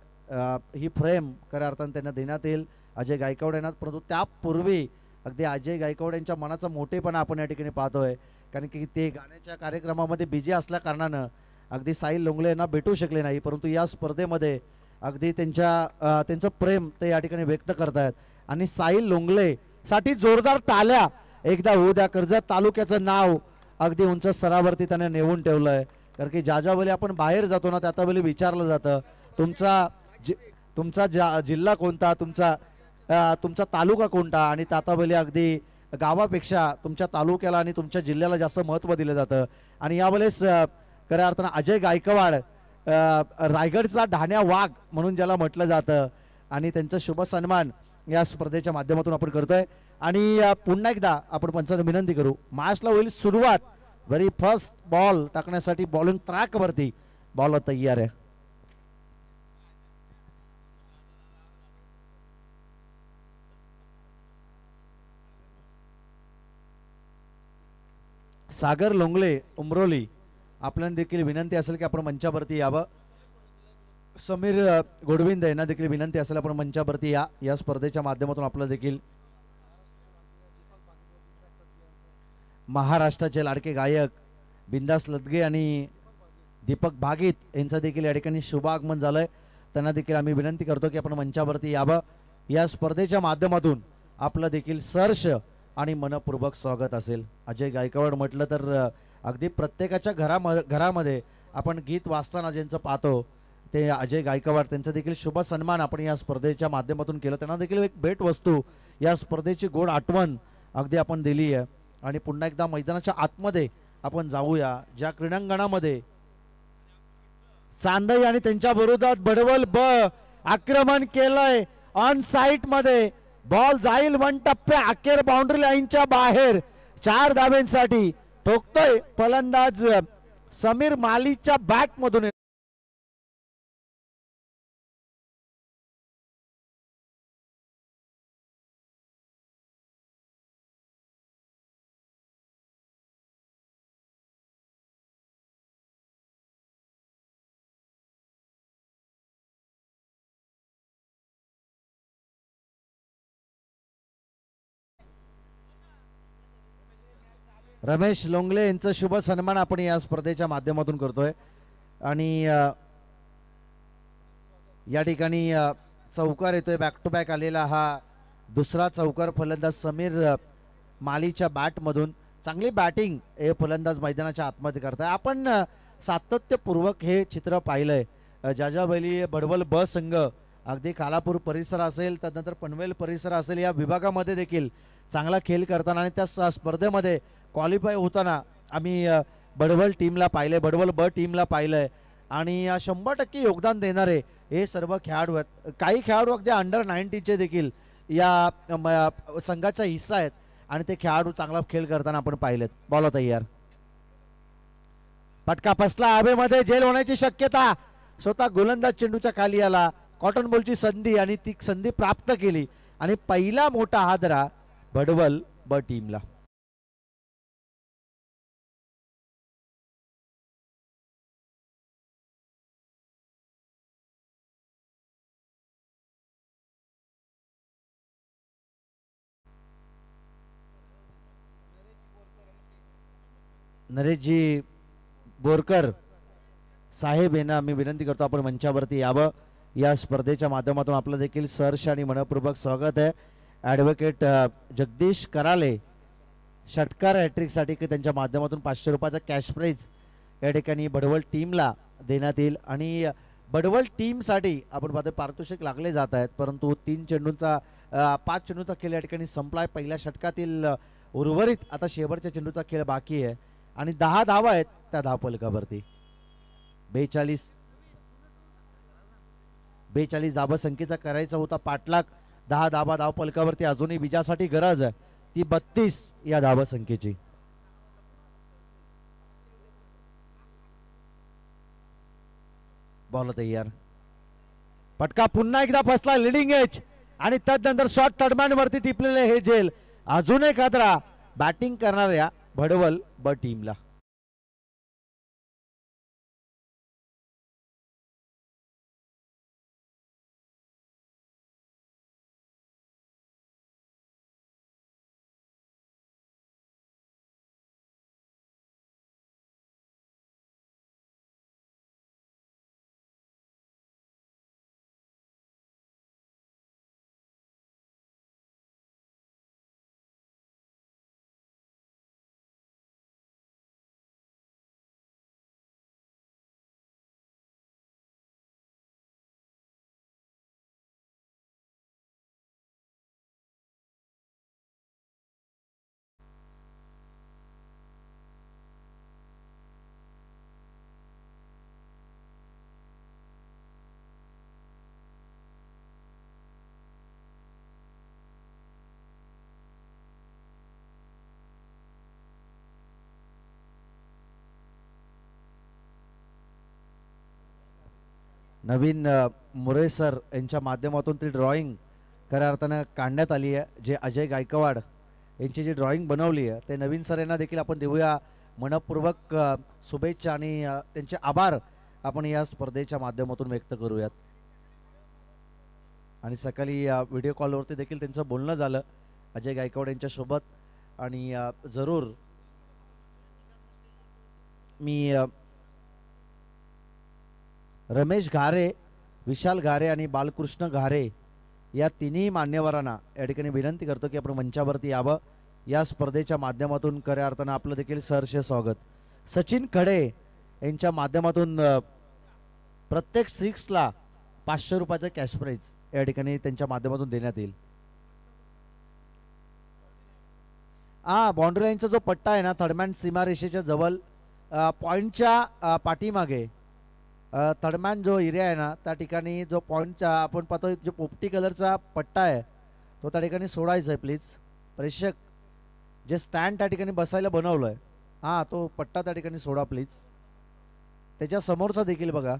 ही फ्रेम खऱ्या अर्थानं त्यांना देण्यात येईल अजय गायकवाड यांना. परंतु त्यापूर्वी अगदी अजय गायकवाड यांच्या मनाचा मोठेपणा आपण या ठिकाणी पाहतोय, कारण की ते गाण्याच्या कार्यक्रमामध्ये बिझी असल्या कारणानं अगदी साहिल लोंगले यांना भेटू शकले नाही. परंतु या स्पर्धेमध्ये अगदी त्यांचं प्रेम ते या ठिकाणी व्यक्त करतायत. आणि साहिल लोंगले साठी जोरदार टाळ्या एकदा होऊ द्या. कर्जत तालुक्याचं नाव अगदी उंच स्तरावरती त्याने नेऊन ठेवलंय. कारण की ज्या वेळी आपण बाहेर जातो ना त्या वेळी विचारलं जातं तुमचा जिल्हा कोणता, तुमचा तालुका कोणता, आणि ताताबली अगदी गावापेक्षा तुमच्या तालुक्याला आणि तुमच्या जिल्ह्याला जास्त महत्त्व दिलं जातं. आणि यावेळेस खऱ्या अर्थानं अजय गायकवाड रायगडचा ढाण्या वाघ म्हणून ज्याला म्हटलं जातं आणि त्यांचा शुभ सन्मान या स्पर्धेच्या माध्यमातून आपण करतोय. आणि पुन्हा एकदा आपण पंचांना विनंती करू, मॅचला होईल सुरुवात. व्हेरी फर्स्ट बॉल टाकण्यासाठी बॉलिंग ट्रॅकवरती बॉल तयार आहे. सागर लोंगले उमरोली आपल्याला देखील विनंती असेल की आपण मंचावरती यावं. समीर गोडविंद यांना देखील विनंती असेल आपण मंचावरती या स्पर्धेच्या माध्यमातून आपलं देखील महाराष्ट्राचे लाडके गायक बिंदास लदगे आणि दीपक भागीत यांचं देखील या ठिकाणी शुभ आगमन झालंय. त्यांना देखील आम्ही विनंती करतो की आपण मंचावरती यावं. या स्पर्धेच्या माध्यमातून आपलं देखील सहर्ष आणि मनपूर्वक स्वागत असेल. अजय गायकवाड म्हटलं तर अगदी प्रत्येकाच्या घरामध्ये आपण गीत वाचताना ज्यांचं पाहतो ते अजय गायकवाड, त्यांचा देखील शुभ सन्मान आपण या स्पर्धेच्या माध्यमातून केलं. त्यांना देखील एक भेटवस्तू या स्पर्धेची गोड आठवण अगदी आपण दिली आहे. आणि पुन्हा एकदा मैदानाच्या आतमध्ये आपण जाऊया, ज्या क्रीडांगणामध्ये चांदई आणि त्यांच्या विरोधात बडवल आक्रमण केलंय. ऑन साइट मध्ये बॉल जाईल वन टप्प्या अखेर बाउंड्री लाईनच्या बाहेर 4 धाब्यांसाठी ठोकतोय फलंदाज समीर मालीच्या बॅट मधून. रमेश लोंगले यांचं शुभ सन्मान आपण या स्पर्धेच्या माध्यमातून करतोय. आणि या ठिकाणी चौकार येतोय, बॅक टू बॅक आलेला हा दुसरा चौकार फलंदाज समीर मालीच्या बॅटमधून. चांगली बॅटिंग हे फलंदाज मैदानाच्या आतमध्ये करताय. आपण सातत्यपूर्वक हे चित्र पाहिलंय. जाजाबैली बडवल ब संघ अगदी कालापूर परिसर असेल, त्यानंतर पनवेल परिसर असेल, या विभागामध्ये देखील चांगला खेळ करताना आणि त्या स्पर्धेमध्ये क्वालिफाय होताना आम्ही बडवल टीमला पाहिलंय, बडवल ब टीमला पाहिलंय. आणि 100% योगदान देणारे हे सर्व खेळाडू आहेत. काही खेळाडू अगदी अंडर 19चे देखील या संघाचा हिस्सा आहेत आणि ते खेळाडू चांगला खेळ करताना आपण पाहिलेत. बॉल तयार, फटका फसला हवेमध्ये, झेल होण्याची शक्यता. स्वतः गोलंदाज चेंडूच्या खाली आला, कॉटन बॉलची संधी आणि ती संधी प्राप्त केली आणि पहिला मोठा हादरा बडवल ब टीमला. नरेशजी बोरकर साहेब यांना आम्ही विनंती करतो आपण मंचावरती यावं. या स्पर्धेच्या माध्यमातून आपलं देखील सहर्ष आणि मनपूर्वक स्वागत आहे. ॲडव्होकेट जगदीश कराले षटकार हॅट्रिकसाठी की त्यांच्या माध्यमातून 500 रुपयाचा कॅश प्राईज या ठिकाणी बडवल टीमला देण्यात येईल. आणि बडवल टीमसाठी आपण पाहतो पारितोषिक लागले जात आहेत, परंतु 5 चेंडूंचा खेळ या ठिकाणी संपलाय. पहिल्या षटकातील उर्वरित आता शेवटच्या चेंडूचा खेळ बाकी आहे आणि 10 धावा आहेत त्या धावफलकावरती. 42 धावा संख्येचा करायचा होता पाठलाग. 10 धावा धावफलकावरती अजूनही विजयासाठी गरज आहे ती 32 या धावा संख्येची. बॉल तयार. पटका पुन्हा एकदा फसला लिडिंग एज आणि त्यानंतर शॉट तडमॅन वरती टिपलेले हे झेल. अजून एक हादरा बॅटिंग करणाऱ्या भडवल ब टीमला. नवीन मुरे सर यांच्या माध्यमातून ती ड्रॉइंग खऱ्या अर्थानं काढण्यात आली आहे. जे अजय गायकवाड यांची जी ड्रॉइंग बनवली आहे ते नवीन सर यांना देखील आपण देऊया मनपूर्वक शुभेच्छा आणि त्यांचे आभार आपण या स्पर्धेच्या माध्यमातून व्यक्त करूयात. आणि सकाळी व्हिडिओ कॉलवरती देखील त्यांचं बोलणं झालं अजय गायकवाड यांच्यासोबत. आणि जरूर मी रमेश घारे, विशाल घारे आणि बालकृष्ण घारे या तिन्ही मान्यवरांना या ठिकाणी विनंती करतो की आपण मंचावरती यावं. या स्पर्धेच्या माध्यमातून खऱ्या अर्थानं आपलं देखील सहर्ष स्वागत. सचिन खडे यांच्या माध्यमातून प्रत्येक सिक्सला 500 रुपयाचं कॅश प्राईज या ठिकाणी त्यांच्या माध्यमातून देण्यात येईल. बाउंड्री लाईनचा जो पट्टा आहे ना थर्डमॅन सीमारेषेच्या जवळ पॉईंटच्या पाठीमागे थर्डमॅन जो एरिया आहे ना त्या ठिकाणी जो पॉईंटचा आपण पाहतो जो पोपटी कलरचा पट्टा आहे तो त्या ठिकाणी सोडायचा आहे प्लीज. प्रेक्षक जे स्टँड त्या ठिकाणी बसायला बनवलं आहे तो पट्टा त्या ठिकाणी सोडा प्लीज. त्याच्या समोरचा देखील बघा.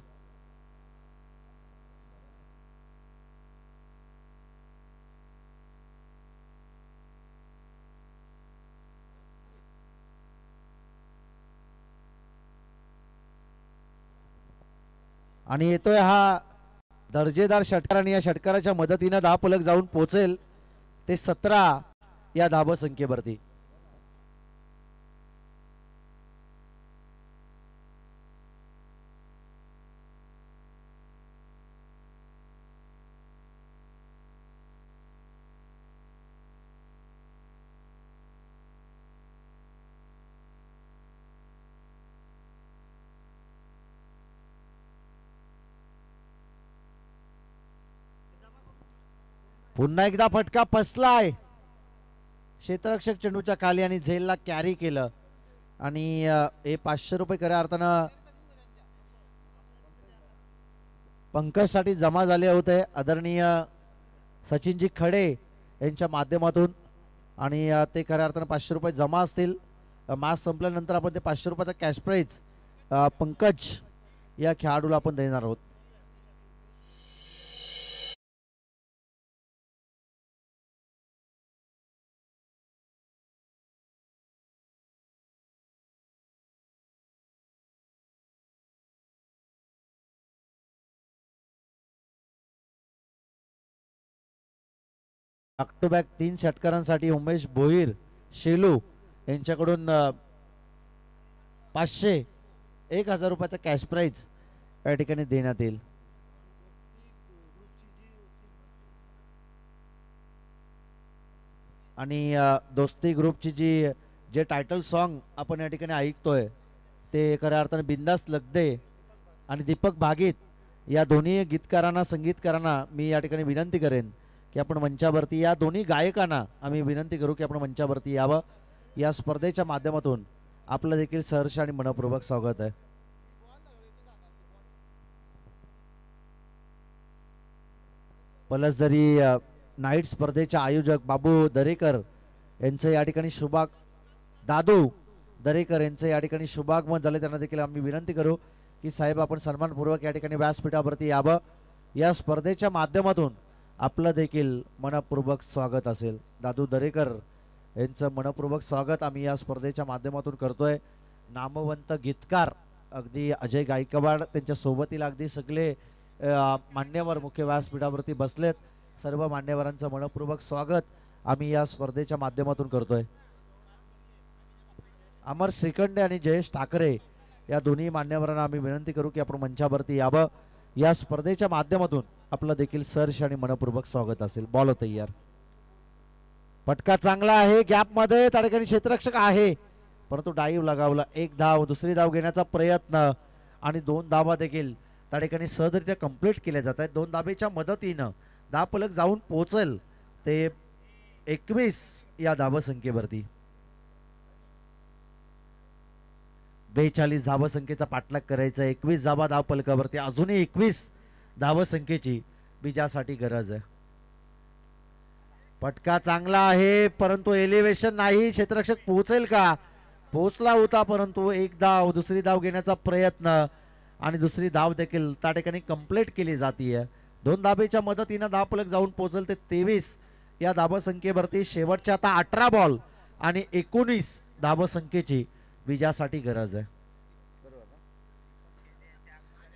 आणि येतोय हा दर्जेदार षटकार आणि या षटकाराच्या मदतीनं धावफलक जाऊन पोहोचेल ते 17 या धावसंख्येवरती. पुन्हा एकदा फटका फसलाय. क्षेत्ररक्षक चेंडूच्या खाली आणि झेलला कॅरी केलं आणि हे 500 रुपये खऱ्या अर्थानं पंकजसाठी जमा झाले होते आदरणीय सचिनजी खडे यांच्या माध्यमातून. आणि ते खऱ्या अर्थानं 500 रुपये जमा असतील. मॅच संपल्यानंतर आपण ते 500 रुपयाचा कॅश प्राईज पंकज या खेळाडूला आपण देणार आहोत. बॅक टू बॅक 3 षटकारांसाठी उमेश भोईर शेलू यांच्याकडून 500 1000 रुपयाचा कॅश प्राईज या ठिकाणी देण्यात येईल. आणि दोस्ती ग्रुपची जे टायटल सॉन्ग आपण या ठिकाणी ऐकतोय ते खऱ्या अर्थाने बिंदास लगदे आणि दीपक भागीत या दोन्ही गीतकारांना संगीतकारांना मी या ठिकाणी विनंती करेन की आपण मंचावरती या दोन्ही गायकांना आम्ही विनंती करू की आपण मंचावरती यावं. या स्पर्धेच्या माध्यमातून आपलं देखील सहर्ष आणि मनपूर्वक स्वागत आहे. पलसदरी नाईट स्पर्धेच्या आयोजक बाबू दरेकर यांचं या ठिकाणी दादू दरेकर यांचं या ठिकाणी शुभागमन झाले. त्यांना देखील आम्ही विनंती करू की साहेब आपण सन्मानपूर्वक या ठिकाणी व्यासपीठावरती यावं. या स्पर्धेच्या माध्यमातून आपलं देखील मनपूर्वक स्वागत असेल. दादू दरेकर यांचं मनपूर्वक स्वागत आम्ही या स्पर्धेच्या माध्यमातून करतोय. नामवंत गीतकार अगदी अजय गायकवाड त्यांच्या सोबतीला अगदी सगळे मान्यवर मुख्य व्यासपीठावरती बसलेत. सर्व मान्यवरांचं मनपूर्वक स्वागत आम्ही या स्पर्धेच्या माध्यमातून करतोय. अमर श्रीखंडे आणि जयेश ठाकरे या दोन्ही मान्यवरांना आम्ही विनंती करू की आपण मंचावरती यावं. या स्पर्धेच्या माध्यमातून आपलं देखील सहर्ष आणि मनपूर्वक स्वागत असेल. बॉल तयार, पटका चांगला आहे, गॅपमध्ये त्या ठिकाणी क्षेत्ररक्षक आहे परंतु डाईव्ह लगावला. एक धाव, दुसरी धाव घेण्याचा प्रयत्न आणि 2 धावा देखील त्या ठिकाणी सहजरित्या कंप्लीट केल्या जात आहेत. 2 धावेच्या मदतीनं धावफलक जाऊन पोहोचेल ते 21 या धावसंख्येवरती. 42 धावसंख्येचा पाठलाग करायचा. 21 धावा धावफलकावरती, अजूनही 21 धावसंख्येची विजयासाठी गरज आहे. पटका चांगला आहे परंतु एलिव्हेशन नाही. क्षेत्ररक्षक पोहोचेल का? पोहोचला होता परंतु एक धाव, दुसरी धाव घेण्याचा प्रयत्न आणि दुसरी धाव देखील त्या ठिकाणी कंप्लीट केली जाते. 2 धावेच्या मदतीनं धावफलक जाऊन पोहोचेल ते 23 या धावसंख्येवरती. शेवटच्या आता 18 बॉल आणि 19 धावसंख्येची विजयासाठी गरज आहे.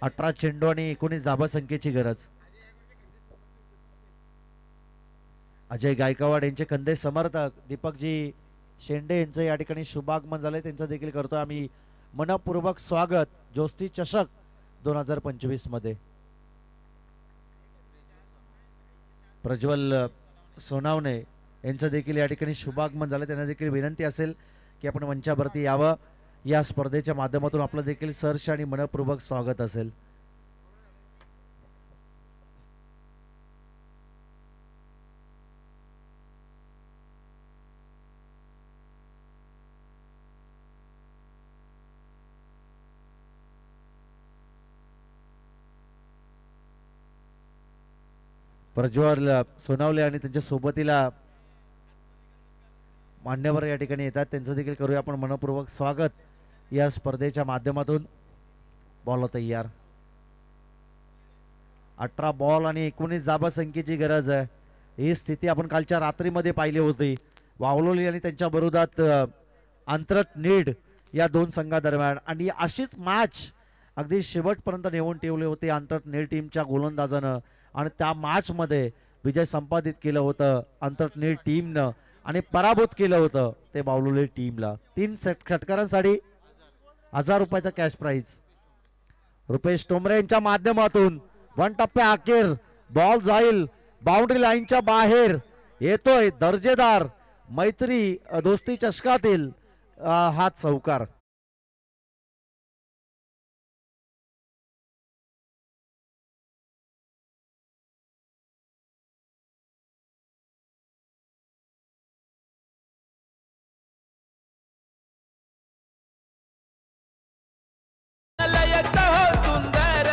18 चेंडू आणि 19 धावसंख्येची गरज. अजय गायकवाड यांचे कंदे समर्थक दीपकजी शेंडे यांचं या ठिकाणी शुभागमन झालंय. त्यांचं देखील करतोय आम्ही मनपूर्वक स्वागत जोस्ती चषक 2025 मध्ये. प्रज्वल सोनावणे यांचं देखील या ठिकाणी शुभागमन झालं. त्यांना देखील विनंती असेल की आपण मंचावरती यावं. या स्पर्धेच्या माध्यमातून आपलं देखील सहर्ष आणि मनपूर्वक स्वागत असेल. प्रज्वल सोनावले आणि त्यांच्या सोबतीला मान्यवर या ठिकाणी येतात. त्यांचं देखील करूया आपण मनपूर्वक स्वागत या स्पर्धेच्या माध्यमातून. बॉल तयार, 18 बॉल आणि 19 धावसंख्येची गरज आहे. ही स्थिती आपण कालच्या रात्रीमध्ये पाहिली होती. वावलोली आणि त्यांच्या विरोधात अंतरट नीड या 2 संघादरम्यान आणि अशीच मॅच अगदी शेवटपर्यंत नेऊन ठेवली होती अंतरट नीड टीमच्या गोलंदाजानं आणि त्या मॅच मध्ये विजय संपादित केलं होतं अंतरट नीड टीमनं आणि पराभूत केलं होतं ते बावलोली टीमला. 3 षटकारांसाठी 1000 रुपयाचा कॅश प्राइज. रुपेश टोमरे यांच्या माध्यमातून 1 टप्प्या अखेर बॉल जाईल बाउंड्री लाईनच्या बाहेर. येतोय दर्जेदार मैत्री दोस्ती चषकातील हा चौकार. लयच हो सुंदर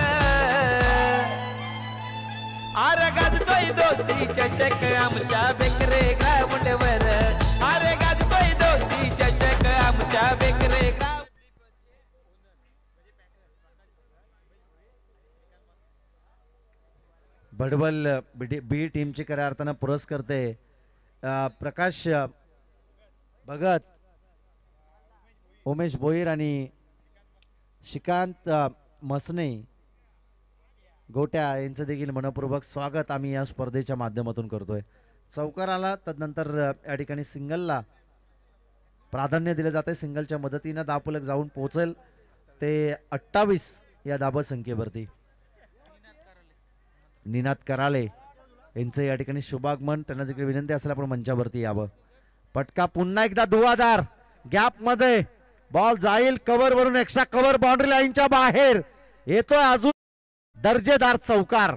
आरे गाजतोय दोस्ती चषक आमच्या बेकरे ग्राउंडवर. आरे गाजतोय दोस्ती चषक आमच्या बेकरे ग्राउंड. भडवल बी टीमची खऱ्या अर्थानं पुरस्कर्ते प्रकाश भगत, उमेश भोईर आणि श्रीकांत मसने गोट्या यांचं देखील मनपूर्वक स्वागत आम्ही या स्पर्धेच्या माध्यमातून करतोय. चौकाराला तदनंतर या ठिकाणी सिंगलला प्राधान्य दिले जाते. सिंगलच्या मदतीनं धावफलक जाऊन पोहोचेल ते 28 या धावसंख्येवरती. निनाद कराले यांचं या ठिकाणी शुभागमन. त्यांना देखील विनंती असेल आपण मंचावरती यावं. पटका पुन्हा एकदा धुवाधार गॅप मध्ये बॉल जाईल कव्हर वरून. एक्स्ट्रा कव्हर बाउंड्री लाईनच्या बाहेर येतोय अजून दर्जेदार चौकार.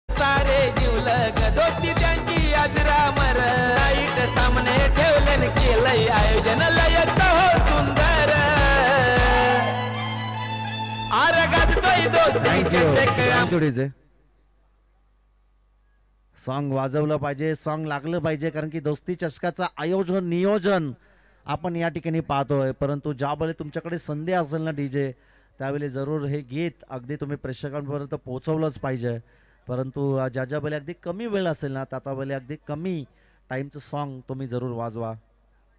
सारे जीवलग दोस्ती त्यांची आजरा मर. लाईट सामने ठेवलं केलंय आयोजन लयच हो सुंदर. आरे गाजतोय दोस्ती चषक. सॉन्ग वाजवलं पाहिजे, सॉन्ग लागलं पाहिजे, कारण की दोस्ती चषकाचं आयोजन नियोजन आपण या ठिकाणी पाहतोय. परंतु ज्यावेळी तुमच्याकडे संधी असेल ना डीजे, त्यावेळी जरूर हे गीत अगदी तुम्ही प्रेक्षकांपर्यंत पोहोचवलंच पाहिजे. परंतु ज्या वेळी अगदी कमी वेळ असेल ना, त्या वेळी अगदी कमी टाईमचं सॉन्ग तुम्ही जरूर वाजवा.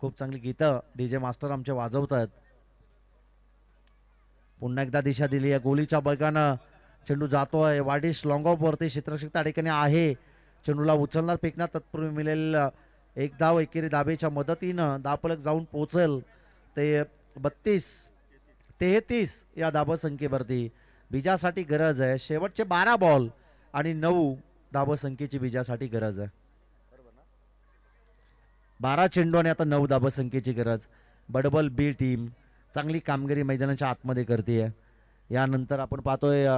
खूप चांगली गीतं डीजे मास्टर आमचे वाजवत आहेत. पुन्हा एकदा दिशा दिली आहे गोलीच्या बळगानं. चेंडू जातोय वाडिश लॉंग ऑफ वरती, क्षेत्ररक्षक त्या ठिकाणी आहे. चेंडूला उचलणार फेकणार तत्पूर्वी मिळेल एक धाव एकेरी धाबेच्या मदतीनं धावफलक जाऊन पोहोचेल ते 32-33 या धावसंख्येवरती. बीजासाठी गरज आहे. शेवटचे 12 बॉल आणि 9 धावसंख्येची बीजासाठी गरज आहे. 12 चेंडू आणि आता 9 धावसंख्येची गरज. बडबल बी टीम चांगली कामगिरी मैदानाच्या आतमध्ये करते. यानंतर आपण पाहतोय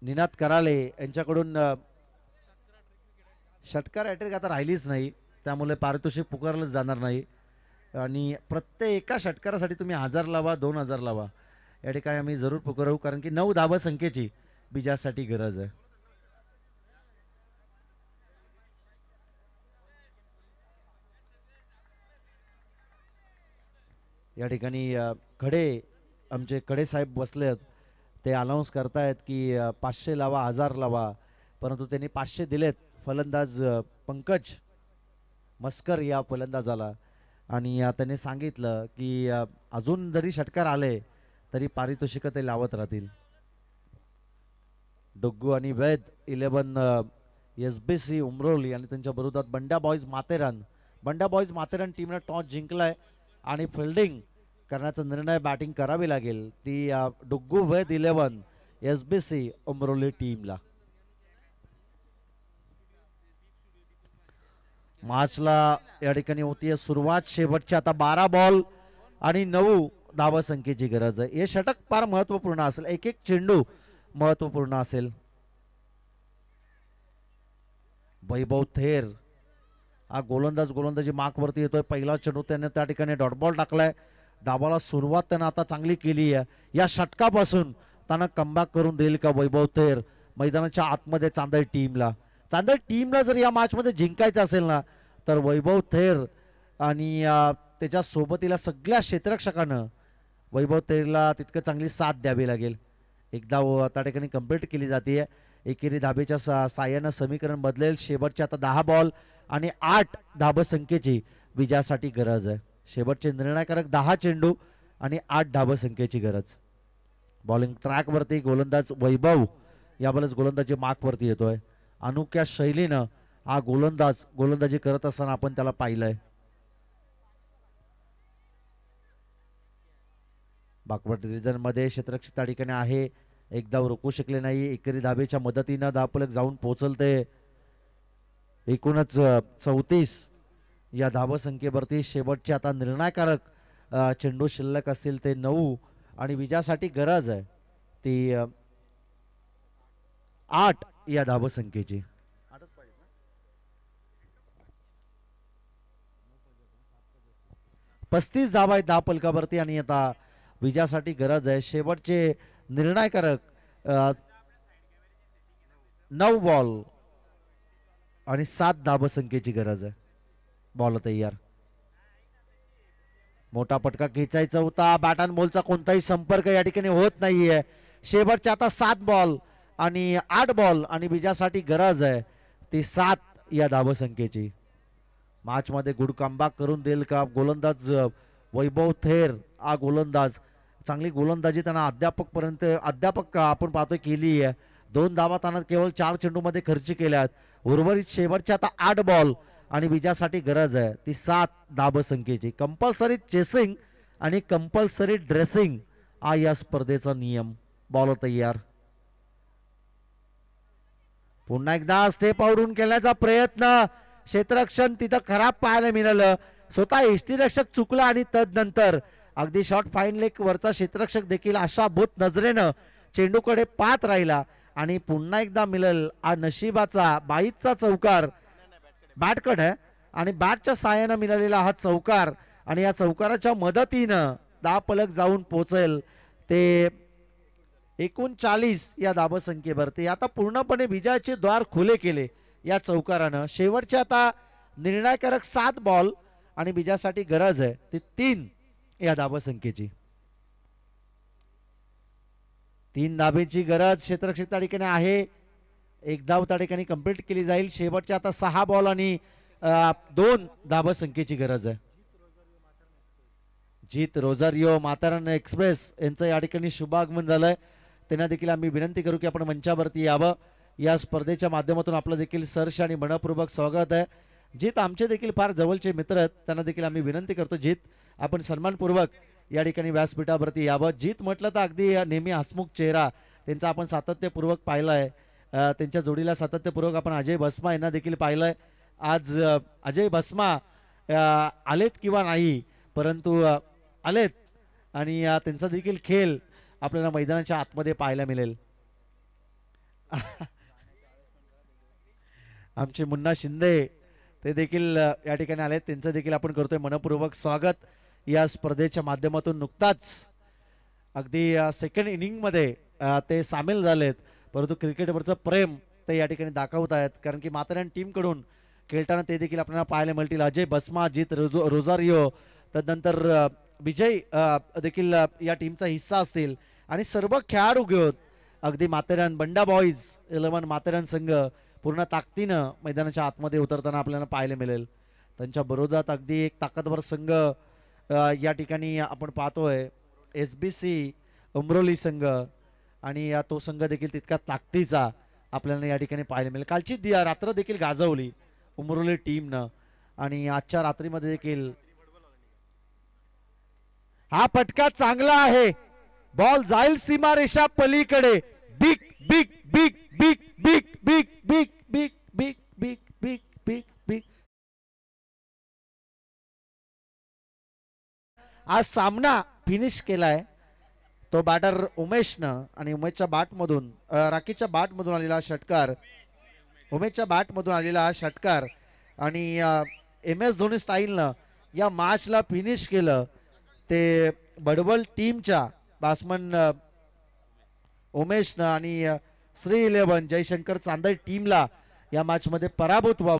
निनाद कराले यांच्याकडून षटकार हॅट्रिक आता राहिलीच नाही, त्यामुळे पारितोषिक पुकारलंच जाणार नाही. आणि प्रत्येक एका षटकारासाठी तुम्ही 1000 लावा 2000 लावा, या ठिकाणी आम्ही जरूर पुकारू, कारण की 9 धावसंख्येची बीजासाठी गरज आहे. या ठिकाणी खडे आमचे खडे साहेब बसलेत, ते अनाऊन्स करतायत की 500 लावा 1000 लावा, परंतु त्यांनी 500 दिलेत. फलंदाज पंकज मस्कर या फलंदाजाला, आणि त्यांनी सांगितलं की अजून जरी षटकार आले तरी ते लावत राहतील. डुग्गू आणि वैद 11 SBC उमरोली आणि त्यांच्या विरोधात बंड्या बॉईज माथेरान टीमने टॉस जिंकलाय आणि फिल्डिंग करण्याचा निर्णय बॅटिंग करावी लागेल ती डुग्गू वैद 11 SBC उमरोली टीमला. मॅचला या ठिकाणी होतीये सुरुवात. शेवटच्या आता 12 बॉल आणि 9 धावसंख्येची गरज आहे. हे षटक फार महत्वपूर्ण असेल, एक एक चेंडू महत्वपूर्ण असेल. वैभव थेर हा गोलंदाजी मार्क वरती येतोय. पहिला चेंडू त्याने त्या ठिकाणी डॉट बॉल टाकलाय. डावाला सुरुवात त्यानं आता चांगली केली आहे. या षटकापासून त्यानं कमबॅक करून देईल का वैभव थेर मैदानाच्या आतमध्ये चांदळ टीमला जर या मॅच मध्ये जिंकायचं असेल ना, तर वैभव थेर आणि त्याच्या सोबतीला सगळ्या क्षेत्ररक्षकानं वैभव थेरला तितकं चांगली साथ द्यावी लागेल. एकदा त्या ठिकाणी कंप्लीट केली जाते. एकेरी धाबेच्या साह्यानं समीकरण बदलेल. शेवटचे आता 10 बॉल आणि 8 धावसंख्येची विजयासाठी गरज आहे. शेवटचे निर्णायकारक 10 चेंडू आणि 8 धावसंख्येची गरज. बॉलिंग ट्रॅकवरती गोलंदाज वैभव यावेळेस गोलंदाजी मार्कवरती येतोय. अनोख्या शैलीनं हा गोलंदाजी करत असताना आपण त्याला पाहिलंय. बॅकवर्ड रिजन मध्ये क्षेत्ररक्षक त्या ठिकाणी आहे. एक धाव रोखू शकले नाही. एकेरी धाबेच्या मदतीनं धावफलक जाऊन पोहोचलते. एकूणच 34 या धावसंख्येवरती. शेवटचे आता निर्णायकारक चेंडू शिल्लक असतील ते 9 आणि विजयासाठी गरज आहे ती 8 या धावसंख्येची. 35 धावा आहेत धावफलकावरती आणि आता विजयासाठी गरज आहे. शेवटचे निर्णायकारक 9 बॉल आणि 7 धावसंख्येची गरज आहे. बॉल तयार. मोठा पटका खेचायचा होता. बॅट अँड बॉलचा कोणताही संपर्क या ठिकाणी होत नाहीये. शेवटच्या आता 7 बॉल आणि 8 बॉल आणि विजयासाठी गरज आहे ती 7 या धावसंख्येची. मॅच मध्ये गुड कमबॅक करून देईल का गोलंदाज वैभव थेर हा गोलंदाज. चांगली गोलंदाजी त्यांना अद्यापक आपण पाहतोय केली आहे. 2 धावा त्यांना केवळ 4 चेंडूमध्ये खर्च केल्यात. उर्वरित शेवटचे आता 8 बॉल आणि विजयासाठी गरज आहे ती 7 धावसंख्येची. कंपल्सरी चेसिंग आणि कंपल्सरी ड्रेसिंग हा या स्पर्धेचा नियम. बॉल तयार. पुन्हा एकदा स्टेप आउटून केल्याचा प्रयत्न. क्षेत्ररक्षण तिथं खराब पाहायला मिळालं. स्वतः यष्टीरक्षक चुकला आणि तदनंतर अगदी शॉर्ट फाईन लेग वरचा क्षेत्ररक्षक देखील आशाभूत नजरेनं चेंडूकडे पाहत राहिला आणि पुन्हा एकदा मिळेल हा नशिबाचा बाईचा चौकार. बॅटकड आहे आणि बॅटच्या साहाय्यानं मिळालेला हा चौकार आणि या चौकाराच्या मदतीनं धावफलक जाऊन पोहोचेल ते 39 या धाबसंख्येवर ते आता पूर्णपणे विजयाचे द्वार खुले केले या चौकारानं. शेवटचे आता निर्णायकारक 7 बॉल आणि विजयासाठी गरज आहे ती 3 या धाबसंख्येची. 3 धाबेची गरज क्षेत्ररक्षक त्या ठिकाणी आहे. 1 धाव त्या ठिकाणी कंप्लीट केली जाईल. शेवटचे आता 6 बॉल आणि 2 धाबसंख्येची गरज आहे. जीत रोजारिओ माथेरान एक्सप्रेस यांचं या ठिकाणी शुभागमन झालंय. त्यांना देखील आम्ही विनंती करू की आपण मंचावरती यावं. या स्पर्धेच्या माध्यमातून आपलं देखील सहर्ष आणि मनपूर्वक स्वागत आहे. जीत आमचे देखील फार जवळचे मित्र आहेत, त्यांना देखील आम्ही विनंती करतो जीत आपण सन्मानपूर्वक या ठिकाणी व्यासपीठावरती यावं. जीत म्हटलं तर अगदी नेहमी हसमुख चेहरा त्यांचा आपण सातत्यपूर्वक पाहिला आहे. त्यांच्या जोडीला सातत्यपूर्वक आपण अजय भस्मा यांना देखील पाहिलं आहे. आज अजय भस्मा आलेत किंवा नाही परंतु आलेत आणि त्यांचा देखील खेळ आपल्याला मैदानाच्या आतमध्ये पाहायला मिळेल. आमचे मुन्ना शिंदे ते देखील या ठिकाणी आलेत, त्यांचं देखील आपण करतोय मनपूर्वक स्वागत या स्पर्धेच्या माध्यमातून. नुकताच अगदी सेकंड इनिंगमध्ये ते सामील झालेत, परंतु क्रिकेटवरचं प्रेम ते या ठिकाणी दाखवत आहेत कारण की माथेरान टीमकडून खेळताना ते देखील आपल्याला पाहायला मिळतील. अजय भस्मा, जीत रोजारिओ, तदनंतर विजय देखील या टीमचा हिस्सा असतील आणि सर्व खेळाडू घेऊन अगदी माथेरान बंडा बॉईज 11 माथेरान संघ पूर्ण ताकदीनं मैदानाच्या आतमध्ये उतरताना आपल्याला पाहायला मिळेल. त्यांच्या बरोबरात अगदी एक ताकदवर संघ या ठिकाणी आपण पाहतोय SBC उमरोली संघ आणि तो संघ देखील तितका ताकदीचा आपल्याला या ठिकाणी पाहायला मिळेल. कालची रात्र देखील गाजवली उमरोली टीमनं आणि आजच्या रात्रीमध्ये देखील हा फटका चांगला आहे. बॉल जाईल सीमारेषा पलीकडे. Big big big big big big big big big big big big big. आज सामना फिनिश केलाय तो बॅटर उमेशनं आणि उमेशच्या बॅटमधून राकीच्या बॅटमधून आलेला षटकार, उमेशच्या बॅटमधून आलेला षटकार आणि MS धोनी स्टाईलनं या मॅचला फिनिश केलं. ते बडबल टीमच्या बॅट्समन उमेशनं आणि श्री 11 जयशंकर चांदई टीमला या मॅचमध्ये पराभूत व्हावं